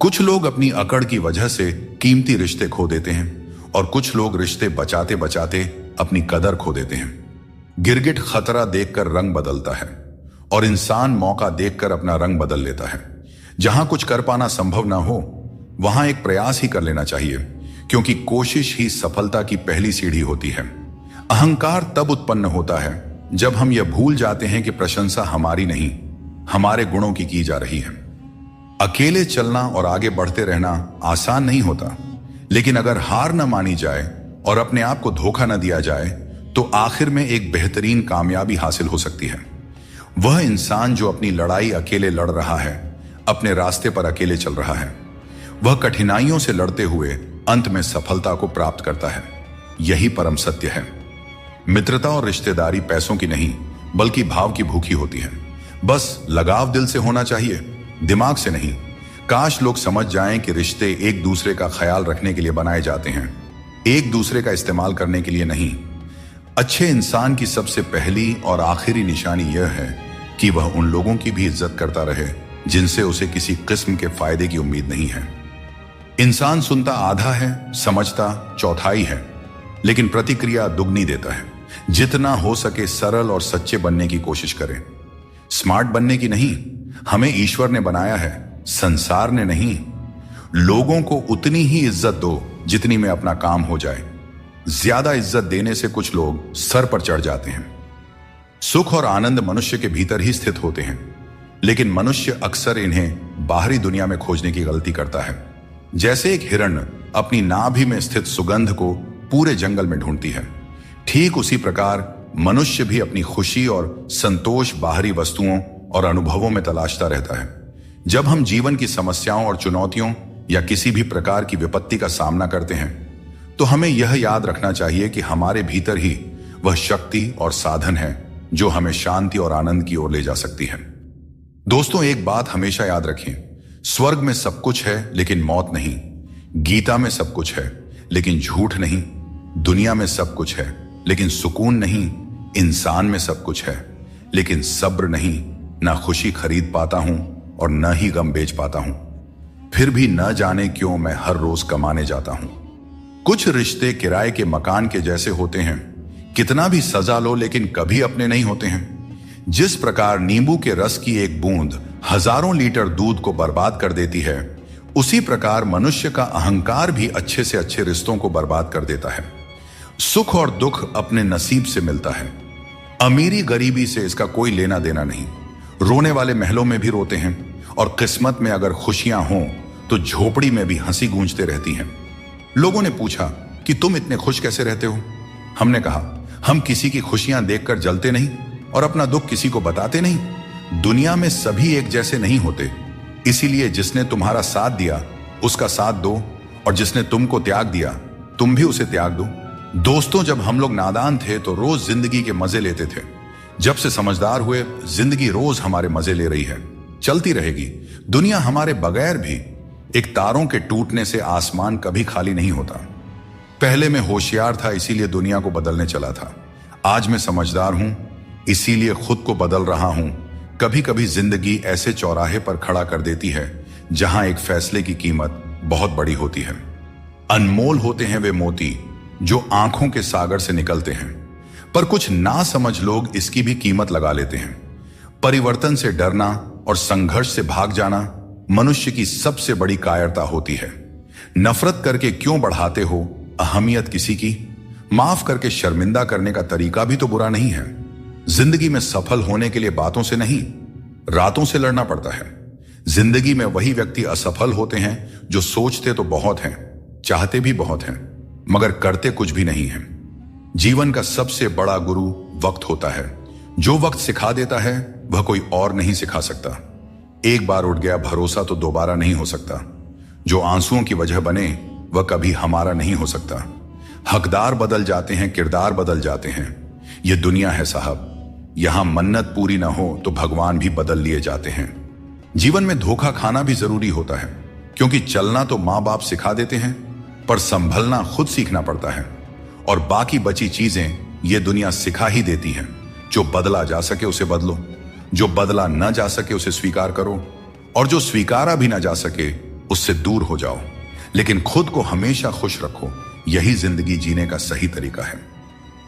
कुछ लोग अपनी अकड़ की वजह से कीमती रिश्ते खो देते हैं, और कुछ लोग रिश्ते बचाते बचाते अपनी कदर खो देते हैं। गिरगिट खतरा देखकर रंग बदलता है, और इंसान मौका देखकर अपना रंग बदल लेता है। जहां कुछ कर पाना संभव ना हो वहां एक प्रयास ही कर लेना चाहिए, क्योंकि कोशिश ही सफलता की पहली सीढ़ी होती है। अहंकार तब उत्पन्न होता है जब हम यह भूल जाते हैं कि प्रशंसा हमारी नहीं, हमारे गुणों की जा रही है। अकेले चलना और आगे बढ़ते रहना आसान नहीं होता, लेकिन अगर हार न मानी जाए और अपने आप को धोखा न दिया जाए तो आखिर में एक बेहतरीन कामयाबी हासिल हो सकती है। वह इंसान जो अपनी लड़ाई अकेले लड़ रहा है, अपने रास्ते पर अकेले चल रहा है, वह कठिनाइयों से लड़ते हुए अंत में सफलता को प्राप्त करता है। यही परम सत्य है। मित्रता और रिश्तेदारी पैसों की नहीं बल्कि भाव की भूखी होती है। बस लगाव दिल से होना चाहिए, दिमाग से नहीं। काश लोग समझ जाएं कि रिश्ते एक दूसरे का ख्याल रखने के लिए बनाए जाते हैं, एक दूसरे का इस्तेमाल करने के लिए नहीं। अच्छे इंसान की सबसे पहली और आखिरी निशानी यह है कि वह उन लोगों की भी इज्जत करता रहे जिनसे उसे किसी किस्म के फायदे की उम्मीद नहीं है। इंसान सुनता आधा है, समझता चौथाई है, लेकिन प्रतिक्रिया दुगनी देता है। जितना हो सके सरल और सच्चे बनने की कोशिश करें। स्मार्ट बनने की नहीं, हमें ईश्वर ने बनाया है, संसार ने नहीं। लोगों को उतनी ही इज्जत दो जितनी में अपना काम हो जाए। ज्यादा इज्जत देने से कुछ लोग सर पर चढ़ जाते हैं। सुख और आनंद मनुष्य के भीतर ही स्थित होते हैं, लेकिन मनुष्य अक्सर इन्हें बाहरी दुनिया में खोजने की गलती करता है। जैसे एक हिरण अपनी नाभि में स्थित सुगंध को पूरे जंगल में ढूंढती है, ठीक उसी प्रकार मनुष्य भी अपनी खुशी और संतोष बाहरी वस्तुओं और अनुभवों में तलाशता रहता है। जब हम जीवन की समस्याओं और चुनौतियों या किसी भी प्रकार की विपत्ति का सामना करते हैं तो हमें यह याद रखना चाहिए कि हमारे भीतर ही वह शक्ति और साधन है जो हमें शांति और आनंद की ओर ले जा सकती है। दोस्तों, एक बात हमेशा याद रखें, स्वर्ग में सब कुछ है लेकिन मौत नहीं। गीता में सब कुछ है लेकिन झूठ नहीं। दुनिया में सब कुछ है लेकिन सुकून नहीं। इंसान में सब कुछ है लेकिन सब्र नहीं। ना खुशी खरीद पाता हूं और न ही गम बेच पाता हूं, फिर भी न जाने क्यों मैं हर रोज कमाने जाता हूं। कुछ रिश्ते किराए के मकान के जैसे होते हैं, कितना भी सजा लो लेकिन कभी अपने नहीं होते हैं। जिस प्रकार नींबू के रस की एक बूंद हजारों लीटर दूध को बर्बाद कर देती है, उसी प्रकार मनुष्य का अहंकार भी अच्छे से अच्छे रिश्तों को बर्बाद कर देता है। सुख और दुख अपने नसीब से मिलता है। अमीरी गरीबी से इसका कोई लेना देना नहीं। रोने वाले महलों में भी रोते हैं, और किस्मत में अगर खुशियां हों तो झोपड़ी में भी हंसी गूंजते रहती हैं। लोगों ने पूछा कि तुम इतने खुश कैसे रहते हो? हमने कहा, हम किसी की खुशियां देखकर जलते नहीं और अपना दुख किसी को बताते नहीं। दुनिया में सभी एक जैसे नहीं होते, इसीलिए जिसने तुम्हारा साथ दिया उसका साथ दो, और जिसने तुमको त्याग दिया तुम भी उसे त्याग दो। दोस्तों, जब हम लोग नादान थे तो रोज जिंदगी के मजे लेते थे। जब से समझदार हुए, जिंदगी रोज हमारे मजे ले रही है, चलती रहेगी। दुनिया हमारे बगैर भी, एक तारों के टूटने से आसमान कभी खाली नहीं होता। पहले मैं होशियार था इसीलिए दुनिया को बदलने चला था। आज मैं समझदार हूं इसीलिए खुद को बदल रहा हूं। कभी कभी जिंदगी ऐसे चौराहे पर खड़ा कर देती है जहां एक फैसले की कीमत बहुत बड़ी होती है। अनमोल होते हैं वे मोती जो आंखों के सागर से निकलते हैं, पर कुछ ना समझ लोग इसकी भी कीमत लगा लेते हैं। परिवर्तन से डरना और संघर्ष से भाग जाना मनुष्य की सबसे बड़ी कायरता होती है। नफरत करके क्यों बढ़ाते हो अहमियत किसी की? माफ करके शर्मिंदा करने का तरीका भी तो बुरा नहीं है। जिंदगी में सफल होने के लिए बातों से नहीं, रातों से लड़ना पड़ता है। जिंदगी में वही व्यक्ति असफल होते हैं जो सोचते तो बहुत हैं, चाहते भी बहुत हैं, मगर करते कुछ भी नहीं हैं। जीवन का सबसे बड़ा गुरु वक्त होता है। जो वक्त सिखा देता है वह कोई और नहीं सिखा सकता। एक बार उठ गया भरोसा तो दोबारा नहीं हो सकता। जो आंसुओं की वजह बने वह कभी हमारा नहीं हो सकता। हकदार बदल जाते हैं, किरदार बदल जाते हैं। यह दुनिया है साहब, यहां मन्नत पूरी ना हो तो भगवान भी बदल लिए जाते हैं। जीवन में धोखा खाना भी जरूरी होता है, क्योंकि चलना तो माँ बाप सिखा देते हैं, पर संभलना खुद सीखना पड़ता है। और बाकी बची चीजें ये दुनिया सिखा ही देती है। जो बदला जा सके उसे बदलो, जो बदला न जा सके उसे स्वीकार करो, और जो स्वीकारा भी ना जा सके उससे दूर हो जाओ। लेकिन खुद को हमेशा खुश रखो, यही जिंदगी जीने का सही तरीका है।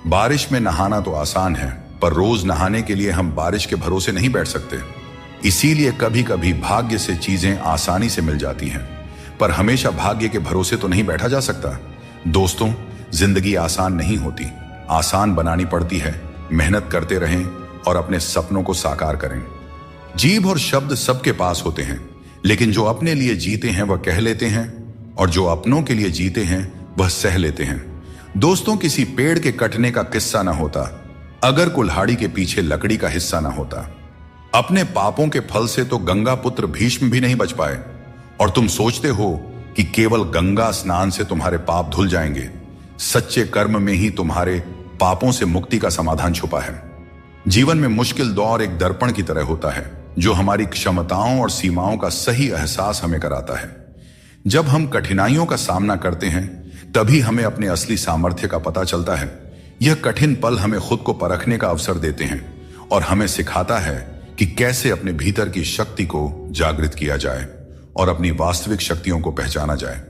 बारिश में नहाना तो आसान है, पर रोज नहाने के लिए हम बारिश के भरोसे नहीं बैठ सकते। इसीलिए कभी कभी भाग्य से चीजें आसानी से मिल जाती हैं, पर हमेशा भाग्य के भरोसे तो नहीं बैठा जा सकता। दोस्तों, जिंदगी आसान नहीं होती, आसान बनानी पड़ती है। मेहनत करते रहें और अपने सपनों को साकार करें। जीभ और शब्द सबके पास होते हैं, लेकिन जो अपने लिए जीते हैं वह कह लेते हैं, और जो अपनों के लिए जीते हैं वह सह लेते हैं। दोस्तों, किसी पेड़ के कटने का किस्सा ना होता अगर कुल्हाड़ी के पीछे लकड़ी का हिस्सा ना होता। अपने पापों के फल से तो गंगा पुत्र भीष्म भी नहीं बच पाए, और तुम सोचते हो कि केवल गंगा स्नान से तुम्हारे पाप धुल जाएंगे। सच्चे कर्म में ही तुम्हारे पापों से मुक्ति का समाधान छुपा है। जीवन में मुश्किल दौर एक दर्पण की तरह होता है, जो हमारी क्षमताओं और सीमाओं का सही एहसास हमें कराता है। जब हम कठिनाइयों का सामना करते हैं तभी हमें अपने असली सामर्थ्य का पता चलता है। यह कठिन पल हमें खुद को परखने का अवसर देते हैं और हमें सिखाता है कि कैसे अपने भीतर की शक्ति को जागृत किया जाए और अपनी वास्तविक शक्तियों को पहचाना जाए।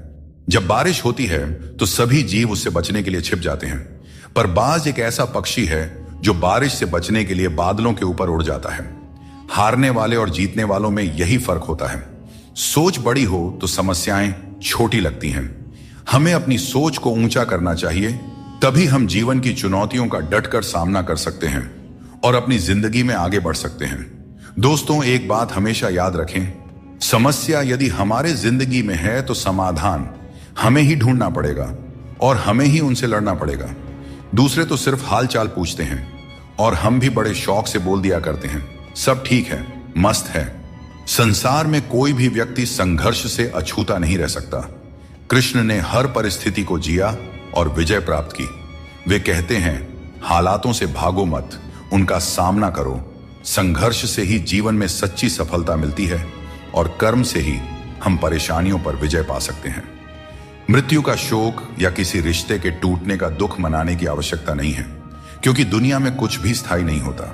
जब बारिश होती है तो सभी जीव उससे बचने के लिए छिप जाते हैं, पर बाज एक ऐसा पक्षी है जो बारिश से बचने के लिए बादलों के ऊपर उड़ जाता है। हारने वाले और जीतने वालों में यही फर्क होता है। सोच बड़ी हो तो समस्याएं छोटी लगती हैं। हमें अपनी सोच को ऊंचा करना चाहिए, तभी हम जीवन की चुनौतियों का डटकर सामना कर सकते हैं और अपनी जिंदगी में आगे बढ़ सकते हैं। दोस्तों, एक बात हमेशा याद रखें, समस्या यदि हमारे जिंदगी में है तो समाधान हमें ही ढूंढना पड़ेगा और हमें ही उनसे लड़ना पड़ेगा। दूसरे तो सिर्फ हाल चाल पूछते हैं और हम भी बड़े शौक से बोल दिया करते हैं, सब ठीक है, मस्त है। संसार में कोई भी व्यक्ति संघर्ष से अछूता नहीं रह सकता। कृष्ण ने हर परिस्थिति को जिया और विजय प्राप्त की। वे कहते हैं, हालातों से भागो मत, उनका सामना करो। संघर्ष से ही जीवन में सच्ची सफलता मिलती है और कर्म से ही हम परेशानियों पर विजय पा सकते हैं। मृत्यु का शोक या किसी रिश्ते के टूटने का दुख मनाने की आवश्यकता नहीं है, क्योंकि दुनिया में कुछ भी स्थायी नहीं होता।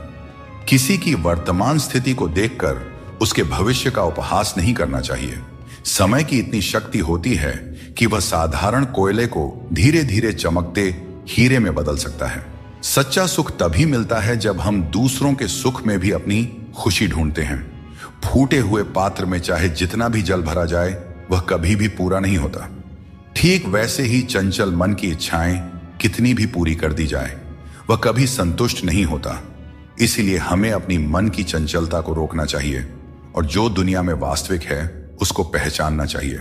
किसी की वर्तमान स्थिति को देखकर उसके भविष्य का उपहास नहीं करना चाहिए। समय की इतनी शक्ति होती है कि वह साधारण कोयले को धीरे धीरे चमकते हीरे में बदल सकता है। सच्चा सुख तभी मिलता है जब हम दूसरों के सुख में भी अपनी खुशी ढूंढते हैं। फूटे हुए पात्र में चाहे जितना भी जल भरा जाए वह कभी भी पूरा नहीं होता। ठीक वैसे ही चंचल मन की इच्छाएं कितनी भी पूरी कर दी जाए वह कभी संतुष्ट नहीं होता। इसीलिए हमें अपनी मन की चंचलता को रोकना चाहिए और जो दुनिया में वास्तविक है उसको पहचानना चाहिए।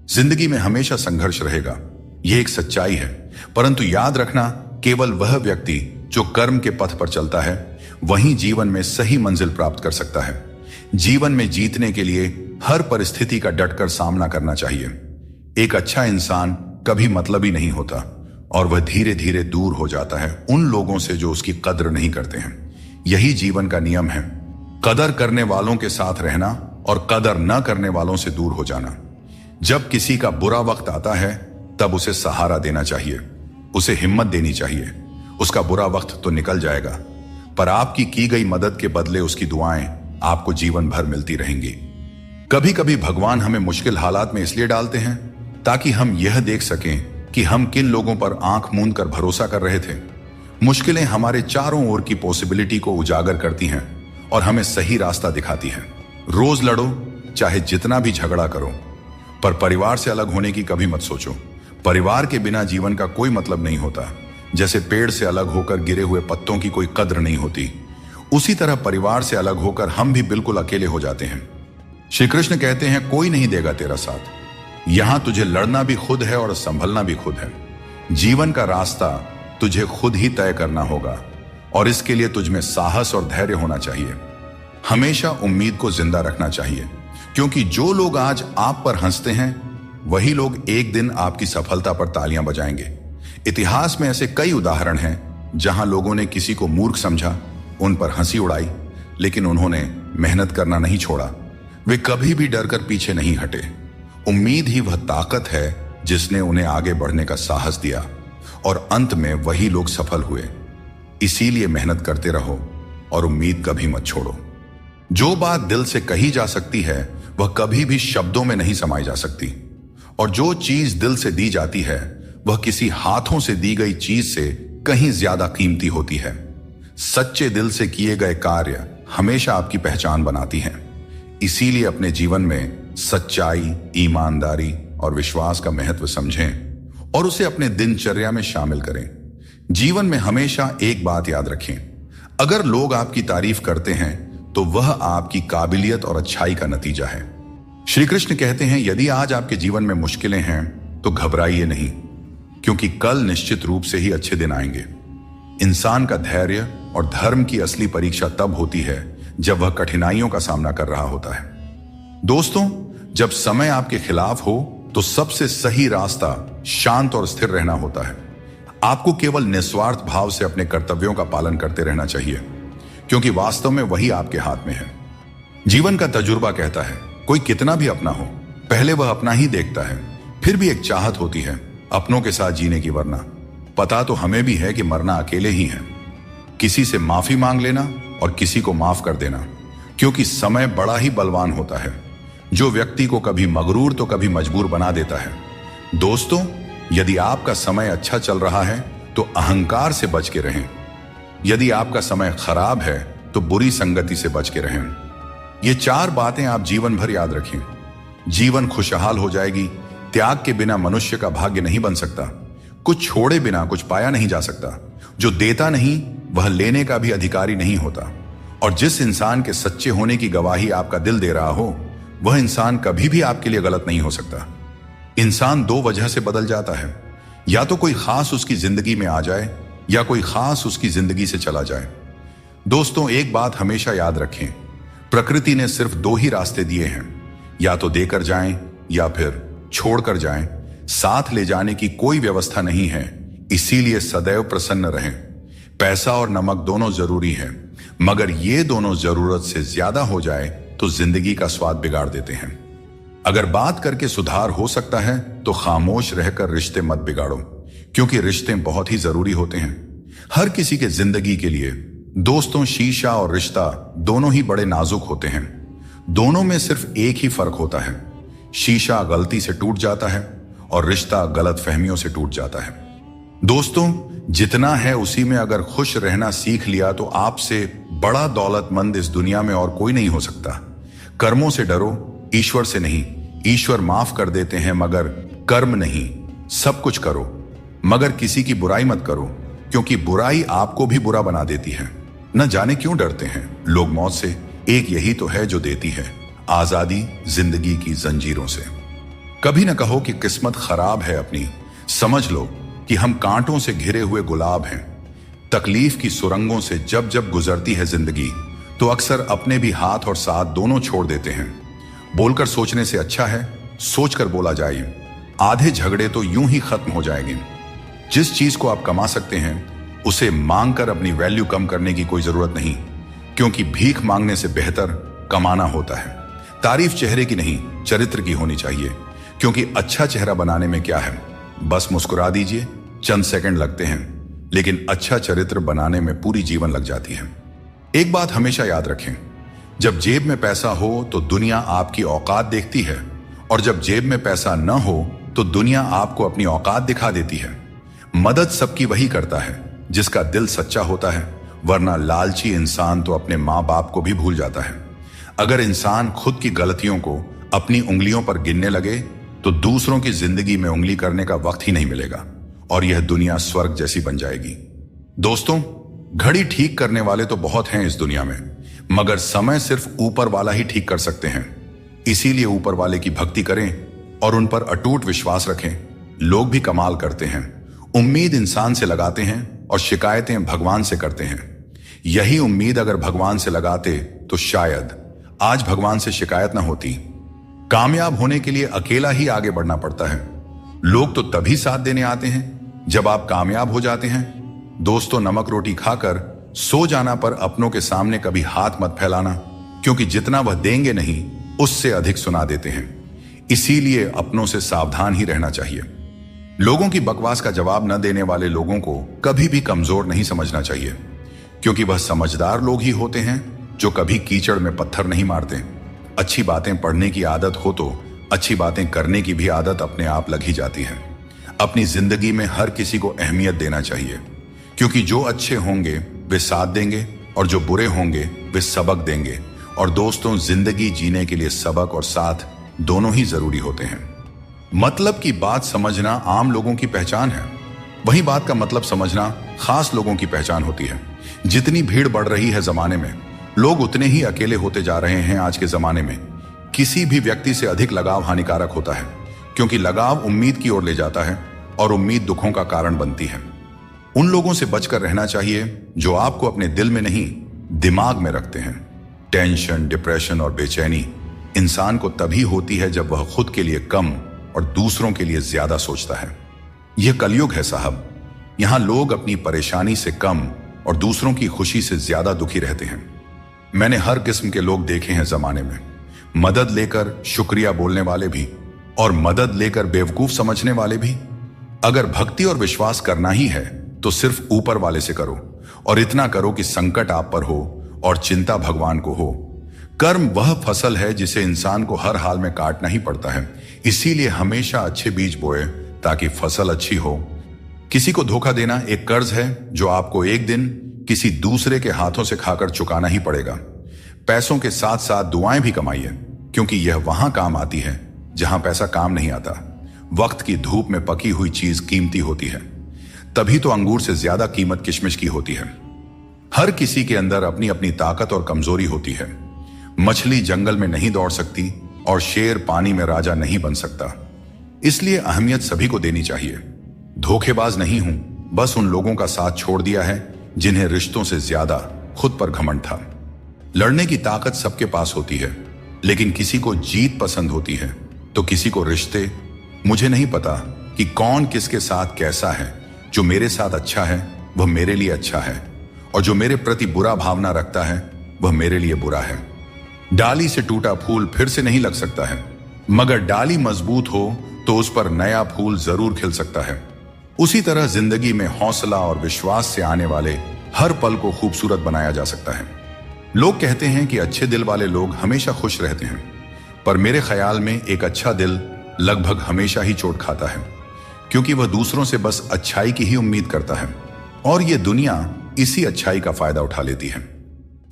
जिंदगी में हमेशा संघर्ष रहेगा, यह एक सच्चाई है, परंतु याद रखना, केवल वह व्यक्ति जो कर्म के पथ पर चलता है वही जीवन में सही मंजिल प्राप्त कर सकता है। जीवन में जीतने के लिए हर परिस्थिति का डटकर सामना करना चाहिए। एक अच्छा इंसान कभी मतलबी नहीं होता और वह धीरे धीरे दूर हो जाता है उन लोगों से जो उसकी कद्र नहीं करते हैं। यही जीवन का नियम है, कदर करने वालों के साथ रहना और कदर न करने वालों से दूर हो जाना। जब किसी का बुरा वक्त आता है तब उसे सहारा देना चाहिए, उसे हिम्मत देनी चाहिए। उसका बुरा वक्त तो निकल जाएगा, पर आपकी की गई मदद के बदले उसकी दुआएं आपको जीवन भर मिलती रहेंगी। कभी कभी भगवान हमें मुश्किल हालात में इसलिए डालते हैं ताकि हम यह देख सकें कि हम किन लोगों पर आंख मूंद कर भरोसा कर रहे थे। मुश्किलें हमारे चारों ओर की पॉसिबिलिटी को उजागर करती हैं और हमें सही रास्ता दिखाती हैं। रोज लड़ो, चाहे जितना भी झगड़ा करो, पर परिवार से अलग होने की कभी मत सोचो। परिवार के बिना जीवन का कोई मतलब नहीं होता। जैसे पेड़ से अलग होकर गिरे हुए पत्तों की कोई कद्र नहीं होती, उसी तरह परिवार से अलग होकर हम भी बिल्कुल अकेले हो जाते हैं। श्री कृष्ण कहते हैं, कोई नहीं देगा तेरा साथ। यहां तुझे लड़ना भी खुद है और संभलना भी खुद है। जीवन का रास्ता तुझे खुद ही तय करना होगा और इसके लिए तुझ में साहस और धैर्य होना चाहिए। हमेशा उम्मीद को जिंदा रखना चाहिए, क्योंकि जो लोग आज आप पर हंसते हैं वही लोग एक दिन आपकी सफलता पर तालियां बजाएंगे। इतिहास में ऐसे कई उदाहरण हैं जहां लोगों ने किसी को मूर्ख समझा, उन पर हंसी उड़ाई, लेकिन उन्होंने मेहनत करना नहीं छोड़ा। वे कभी भी डरकर पीछे नहीं हटे। उम्मीद ही वह ताकत है जिसने उन्हें आगे बढ़ने का साहस दिया और अंत में वही लोग सफल हुए। इसीलिए मेहनत करते रहो और उम्मीद कभी मत छोड़ो। जो बात दिल से कही जा सकती है वह कभी भी शब्दों में नहीं समाई जा सकती, और जो चीज दिल से दी जाती है वह किसी हाथों से दी गई चीज से कहीं ज्यादा कीमती होती है। सच्चे दिल से किए गए कार्य हमेशा आपकी पहचान बनाती हैं। इसीलिए अपने जीवन में सच्चाई, ईमानदारी और विश्वास का महत्व समझें और उसे अपने दिनचर्या में शामिल करें। जीवन में हमेशा एक बात याद रखें, अगर लोग आपकी तारीफ करते हैं तो वह आपकी काबिलियत और अच्छाई का नतीजा है। श्री कृष्ण कहते हैं, यदि आज आपके जीवन में मुश्किलें हैं तो घबराइए नहीं, क्योंकि कल निश्चित रूप से ही अच्छे दिन आएंगे। इंसान का धैर्य और धर्म की असली परीक्षा तब होती है जब वह कठिनाइयों का सामना कर रहा होता है। दोस्तों, जब समय आपके खिलाफ हो तो सबसे सही रास्ता शांत और स्थिर रहना होता है। आपको केवल निस्वार्थ भाव से अपने कर्तव्यों का पालन करते रहना चाहिए, क्योंकि वास्तव में वही आपके हाथ में है। जीवन का तजुर्बा कहता है, कोई कितना भी अपना हो, पहले वह अपना ही देखता है। फिर भी एक चाहत होती है अपनों के साथ जीने की, वरना पता तो हमें भी है कि मरना अकेले ही है। किसी से माफी मांग लेना और किसी को माफ कर देना, क्योंकि समय बड़ा ही बलवान होता है, जो व्यक्ति को कभी मगरूर तो कभी मजबूर बना देता है। दोस्तों, यदि आपका समय अच्छा चल रहा है तो अहंकार से बच के रहें। यदि आपका समय खराब है तो बुरी संगति से बच के रहें। ये 4 बातें आप जीवन भर याद रखें। जीवन खुशहाल हो जाएगी। त्याग के बिना मनुष्य का भाग्य नहीं बन सकता। कुछ छोड़े बिना कुछ पाया नहीं जा सकता। जो देता नहीं वह लेने का भी अधिकारी नहीं होता। और जिस इंसान के सच्चे होने की गवाही आपका दिल दे रहा हो, वह इंसान कभी भी आपके लिए गलत नहीं हो सकता। इंसान 2 वजह से बदल जाता है, या तो कोई खास उसकी जिंदगी में आ जाए या कोई खास उसकी जिंदगी से चला जाए। दोस्तों, एक बात हमेशा याद रखें, प्रकृति ने सिर्फ 2 ही रास्ते दिए हैं, या तो देकर जाएं या फिर छोड़कर जाएं। साथ ले जाने की कोई व्यवस्था नहीं है, इसीलिए सदैव प्रसन्न रहें। पैसा और नमक दोनों जरूरी हैं, मगर ये दोनों जरूरत से ज्यादा हो जाए तो जिंदगी का स्वाद बिगाड़ देते हैं। अगर बात करके सुधार हो सकता है तो खामोश रहकर रिश्ते मत बिगाड़ो, क्योंकि रिश्ते बहुत ही जरूरी होते हैं। हर किसी के जिंदगी के लिए दोस्तों, शीशा और रिश्ता दोनों ही बड़े नाजुक होते हैं। दोनों में सिर्फ एक ही फर्क होता है, शीशा गलती से टूट जाता है और रिश्ता गलत फहमियों से टूट जाता है। दोस्तों, जितना है उसी में अगर खुश रहना सीख लिया तो आपसे बड़ा दौलतमंद इस दुनिया में और कोई नहीं हो सकता। कर्मों से डरो, ईश्वर से नहीं। ईश्वर माफ कर देते हैं, मगर कर्म नहीं। सब कुछ करो मगर किसी की बुराई मत करो, क्योंकि बुराई आपको भी बुरा बना देती है। न जाने क्यों डरते हैं लोग मौत से। एक यही तो है जो देती है आजादी जिंदगी की जंजीरों से। कभी न कहो कि किस्मत खराब है अपनी। समझ लो कि हम कांटों से घिरे हुए गुलाब हैं। तकलीफ की सुरंगों से जब जब गुजरती है जिंदगी तो अक्सर अपने भी हाथ और साथ दोनों छोड़ देते हैं। बोलकर सोचने से अच्छा है सोचकर बोला जाए। आधे झगड़े तो यूं ही खत्म हो जाएंगे। जिस चीज को आप कमा सकते हैं उसे मांगकर अपनी वैल्यू कम करने की कोई जरूरत नहीं, क्योंकि भीख मांगने से बेहतर कमाना होता है। तारीफ चेहरे की नहीं, चरित्र की होनी चाहिए, क्योंकि अच्छा चेहरा बनाने में क्या है, बस मुस्कुरा दीजिए, चंद सेकंड लगते हैं, लेकिन अच्छा चरित्र बनाने में पूरी जीवन लग जाती है। एक बात हमेशा याद रखें, जब जेब में पैसा हो तो दुनिया आपकी औकात देखती है, और जब जेब में पैसा न हो तो दुनिया आपको अपनी औकात दिखा देती है। मदद सबकी वही करता है जिसका दिल सच्चा होता है, वरना लालची इंसान तो अपने माँ बाप को भी भूल जाता है। अगर इंसान खुद की गलतियों को अपनी उंगलियों पर गिनने लगे तो दूसरों की जिंदगी में उंगली करने का वक्त ही नहीं मिलेगा और यह दुनिया स्वर्ग जैसी बन जाएगी। दोस्तों, घड़ी ठीक करने वाले तो बहुत हैं इस दुनिया में, मगर समय सिर्फ ऊपर वाला ही ठीक कर सकते हैं। इसीलिए ऊपर वाले की भक्ति करें और उन पर अटूट विश्वास रखें। लोग भी कमाल करते हैं, उम्मीद इंसान से लगाते हैं और शिकायतें भगवान से करते हैं। यही उम्मीद अगर भगवान से लगाते तो शायद आज भगवान से शिकायत ना होती। कामयाब होने के लिए अकेला ही आगे बढ़ना पड़ता है। लोग तो तभी साथ देने आते हैं जब आप कामयाब हो जाते हैं। दोस्तों, नमक रोटी खाकर सो जाना पर अपनों के सामने कभी हाथ मत फैलाना, क्योंकि जितना वह देंगे नहीं उससे अधिक सुना देते हैं। इसीलिए अपनों से सावधान ही रहना चाहिए। लोगों की बकवास का जवाब न देने वाले लोगों को कभी भी कमजोर नहीं समझना चाहिए, क्योंकि वह समझदार लोग ही होते हैं जो कभी कीचड़ में पत्थर नहीं मारते। अच्छी बातें पढ़ने की आदत हो तो अच्छी बातें करने की भी आदत अपने आप लग ही जाती है। अपनी जिंदगी में हर किसी को अहमियत देना चाहिए, क्योंकि जो अच्छे होंगे वे साथ देंगे और जो बुरे होंगे वे सबक देंगे। और दोस्तों, जिंदगी जीने के लिए सबक और साथ दोनों ही जरूरी होते हैं। मतलब की बात समझना आम लोगों की पहचान है, वही बात का मतलब समझना खास लोगों की पहचान होती है। जितनी भीड़ बढ़ रही है जमाने में, लोग उतने ही अकेले होते जा रहे हैं। आज के जमाने में किसी भी व्यक्ति से अधिक लगाव हानिकारक होता है, क्योंकि लगाव उम्मीद की ओर ले जाता है और उम्मीद दुखों का कारण बनती है। उन लोगों से बचकर रहना चाहिए जो आपको अपने दिल में नहीं दिमाग में रखते हैं। टेंशन, डिप्रेशन और बेचैनी इंसान को तभी होती है जब वह खुद के लिए कम और दूसरों के लिए ज्यादा सोचता है। यह कलयुग है साहब। यहां लोग अपनी परेशानी से कम और दूसरों की खुशी से ज्यादा दुखी रहते हैं। मैंने हर किस्म के लोग देखे हैं जमाने में, मदद लेकर शुक्रिया बोलने वाले भी और मदद लेकर बेवकूफ समझने वाले भी। अगर भक्ति और विश्वास करना ही है तो सिर्फ ऊपर वाले से करो, और इतना करो कि संकट आप पर हो और चिंता भगवान को हो। कर्म वह फसल है जिसे इंसान को हर हाल में काटना ही पड़ता है। इसीलिए हमेशा अच्छे बीज बोए ताकि फसल अच्छी हो। किसी को धोखा देना एक कर्ज है जो आपको एक दिन किसी दूसरे के हाथों से खाकर चुकाना ही पड़ेगा। पैसों के साथ साथ दुआएं भी कमाइए, क्योंकि यह वहां काम आती है जहां पैसा काम नहीं आता। वक्त की धूप में पकी हुई चीज कीमती होती है, तभी तो अंगूर से ज्यादा कीमत किशमिश की होती है। हर किसी के अंदर अपनी अपनी ताकत और कमजोरी होती है। मछली जंगल में नहीं दौड़ सकती और शेर पानी में राजा नहीं बन सकता। इसलिए अहमियत सभी को देनी चाहिए। धोखेबाज नहीं हूं, बस उन लोगों का साथ छोड़ दिया है जिन्हें रिश्तों से ज्यादा खुद पर घमंड था। लड़ने की ताकत सबके पास होती है, लेकिन किसी को जीत पसंद होती है तो किसी को रिश्ते। मुझे नहीं पता कि कौन किसके साथ कैसा है। जो मेरे साथ अच्छा है वह मेरे लिए अच्छा है, और जो मेरे प्रति बुरा भावना रखता है वह मेरे लिए बुरा है। डाली से टूटा फूल फिर से नहीं लग सकता है, मगर डाली मजबूत हो तो उस पर नया फूल जरूर खिल सकता है। उसी तरह जिंदगी में हौसला और विश्वास से आने वाले हर पल को खूबसूरत बनाया जा सकता है। लोग कहते हैं कि अच्छे दिल वाले लोग हमेशा खुश रहते हैं, पर मेरे ख्याल में एक अच्छा दिल लगभग हमेशा ही चोट खाता है, क्योंकि वह दूसरों से बस अच्छाई की ही उम्मीद करता है और यह दुनिया इसी अच्छाई का फायदा उठा लेती है।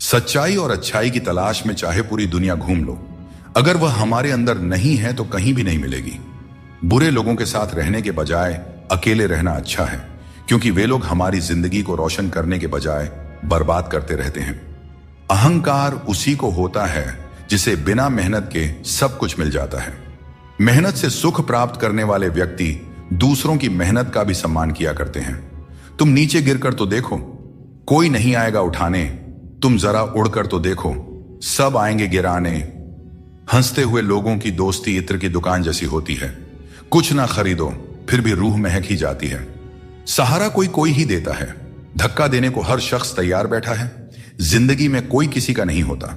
सच्चाई और अच्छाई की तलाश में चाहे पूरी दुनिया घूम लो, अगर वह हमारे अंदर नहीं है तो कहीं भी नहीं मिलेगी। बुरे लोगों के साथ रहने के बजाय अकेले रहना अच्छा है, क्योंकि वे लोग हमारी जिंदगी को रोशन करने के बजाय बर्बाद करते रहते हैं। अहंकार उसी को होता है जिसे बिना मेहनत के सब कुछ मिल जाता है। मेहनत से सुख प्राप्त करने वाले व्यक्ति दूसरों की मेहनत का भी सम्मान किया करते हैं। तुम नीचे गिरकर तो देखो, कोई नहीं आएगा उठाने। तुम जरा उड़कर तो देखो, सब आएंगे गिराने। हंसते हुए लोगों की दोस्ती इत्र की दुकान जैसी होती है। कुछ ना खरीदो फिर भी रूह महक ही जाती है। सहारा कोई कोई ही देता है, धक्का देने को हर शख्स तैयार बैठा है। जिंदगी में कोई किसी का नहीं होता।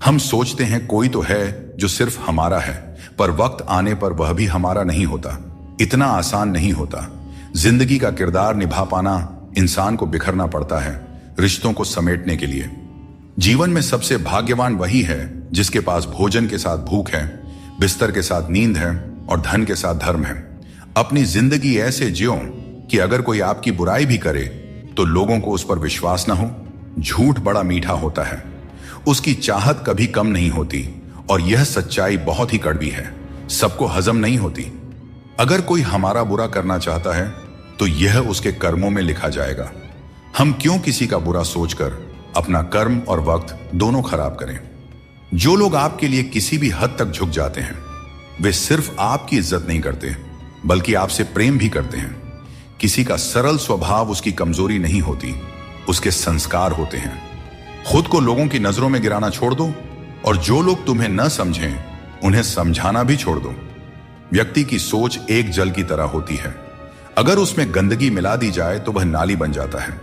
हम सोचते हैं कोई तो है जो सिर्फ हमारा है, पर वक्त आने पर वह भी हमारा नहीं होता। इतना आसान नहीं होता। जिंदगी का किरदार निभा पाना इंसान को बिखरना पड़ता है रिश्तों को समेटने के लिए। जीवन में सबसे भाग्यवान वही है जिसके पास भोजन के साथ भूख है, बिस्तर के साथ नींद है और धन के साथ धर्म है। अपनी जिंदगी ऐसे जियो कि अगर कोई आपकी बुराई भी करे तो लोगों को उस पर विश्वास ना हो। झूठ बड़ा मीठा होता है, उसकी चाहत कभी कम नहीं होती और यह सच्चाई बहुत ही कड़वी है, सबको हजम नहीं होती। अगर कोई हमारा बुरा करना चाहता है तो यह उसके कर्मों में लिखा जाएगा। हम क्यों किसी का बुरा सोचकर अपना कर्म और वक्त दोनों खराब करें। जो लोग आपके लिए किसी भी हद तक झुक जाते हैं वे सिर्फ आपकी इज्जत नहीं करते बल्कि आपसे प्रेम भी करते हैं। किसी का सरल स्वभाव उसकी कमजोरी नहीं होती, उसके संस्कार होते हैं। खुद को लोगों की नजरों में गिराना छोड़ दो और जो लोग तुम्हें न समझें उन्हें समझाना भी छोड़ दो। व्यक्ति की सोच एक जल की तरह होती है, अगर उसमें गंदगी मिला दी जाए तो वह नाली बन जाता है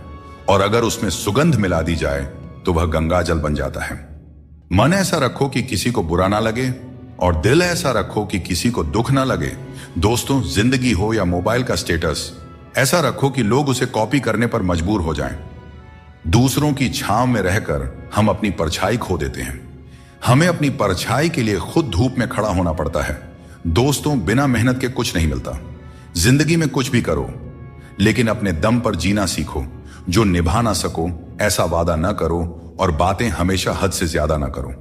और अगर उसमें सुगंध मिला दी जाए तो वह गंगा जल बन जाता है। मन ऐसा रखो कि किसी को बुरा ना लगे और दिल ऐसा रखो कि किसी को दुख ना लगे। दोस्तों, जिंदगी हो या मोबाइल का स्टेटस, ऐसा रखो कि लोग उसे कॉपी करने पर मजबूर हो जाएं। दूसरों की छांव में रहकर हम अपनी परछाई खो देते हैं। हमें अपनी परछाई के लिए खुद धूप में खड़ा होना पड़ता है। दोस्तों, बिना मेहनत के कुछ नहीं मिलता। जिंदगी में कुछ भी करो लेकिन अपने दम पर जीना सीखो। जो निभा ना सको ऐसा वादा ना करो और बातें हमेशा हद से ज्यादा ना करो।